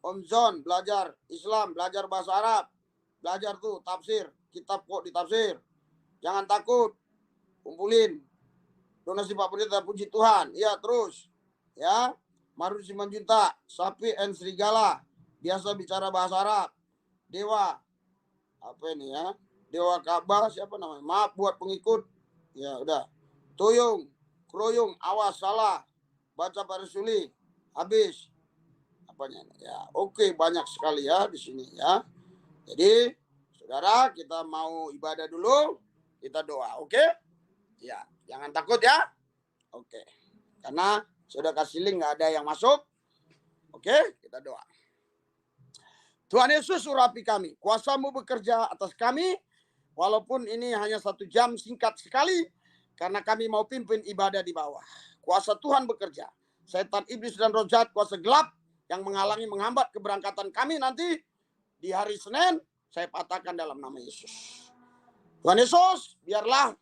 Speaker 1: Om John belajar Islam, belajar bahasa Arab, belajar tuh tafsir, kitab kok ditafsir. Jangan takut, kumpulin donasi Pak Pendeta, puji Tuhan. Ya terus, ya. Marus Simanjunta, Sapi and Serigala, biasa bicara bahasa Arab. Dewa, apa ini ya? Dewa Ka'bah, siapa namanya? Maaf buat pengikut. Ya udah. Tuyung, Kroyung, awas salah. Baca Pak Resuli, habis. Ya, oke, banyak sekali ya di sini ya. Jadi, saudara, kita mau ibadah dulu, kita doa, oke? Ya, jangan takut ya. Oke. Karena sudah kasih link, nggak ada yang masuk. Oke, kita doa. Tuhan Yesus, urapi kami. Kuasa-Mu bekerja atas kami, walaupun ini hanya 1 jam singkat sekali, karena kami mau pimpin ibadah di bawah. Kuasa Tuhan bekerja. Setan, iblis, dan roh jahat, kuasa gelap, yang menghalangi, menghambat keberangkatan kami nanti di hari Senin, saya patahkan dalam nama Yesus. Tuhan Yesus, biarlah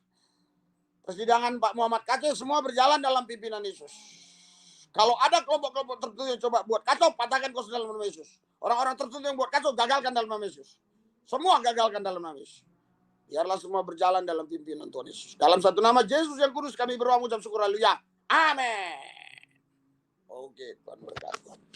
Speaker 1: persidangan Pak Muhammad Kacau semua berjalan dalam pimpinan Yesus. Kalau ada kelompok-kelompok tertentu yang coba buat kacau, patahkan kuasa dalam nama Yesus. Orang-orang tertentu yang buat kacau, gagalkan dalam nama Yesus. Semua gagalkan dalam nama Yesus. Biarlah semua berjalan dalam pimpinan Tuhan Yesus. Dalam satu nama Yesus yang kudus kami berdoa, mengucap syukur, haleluya. Amin. Oke, Tuhan berkati.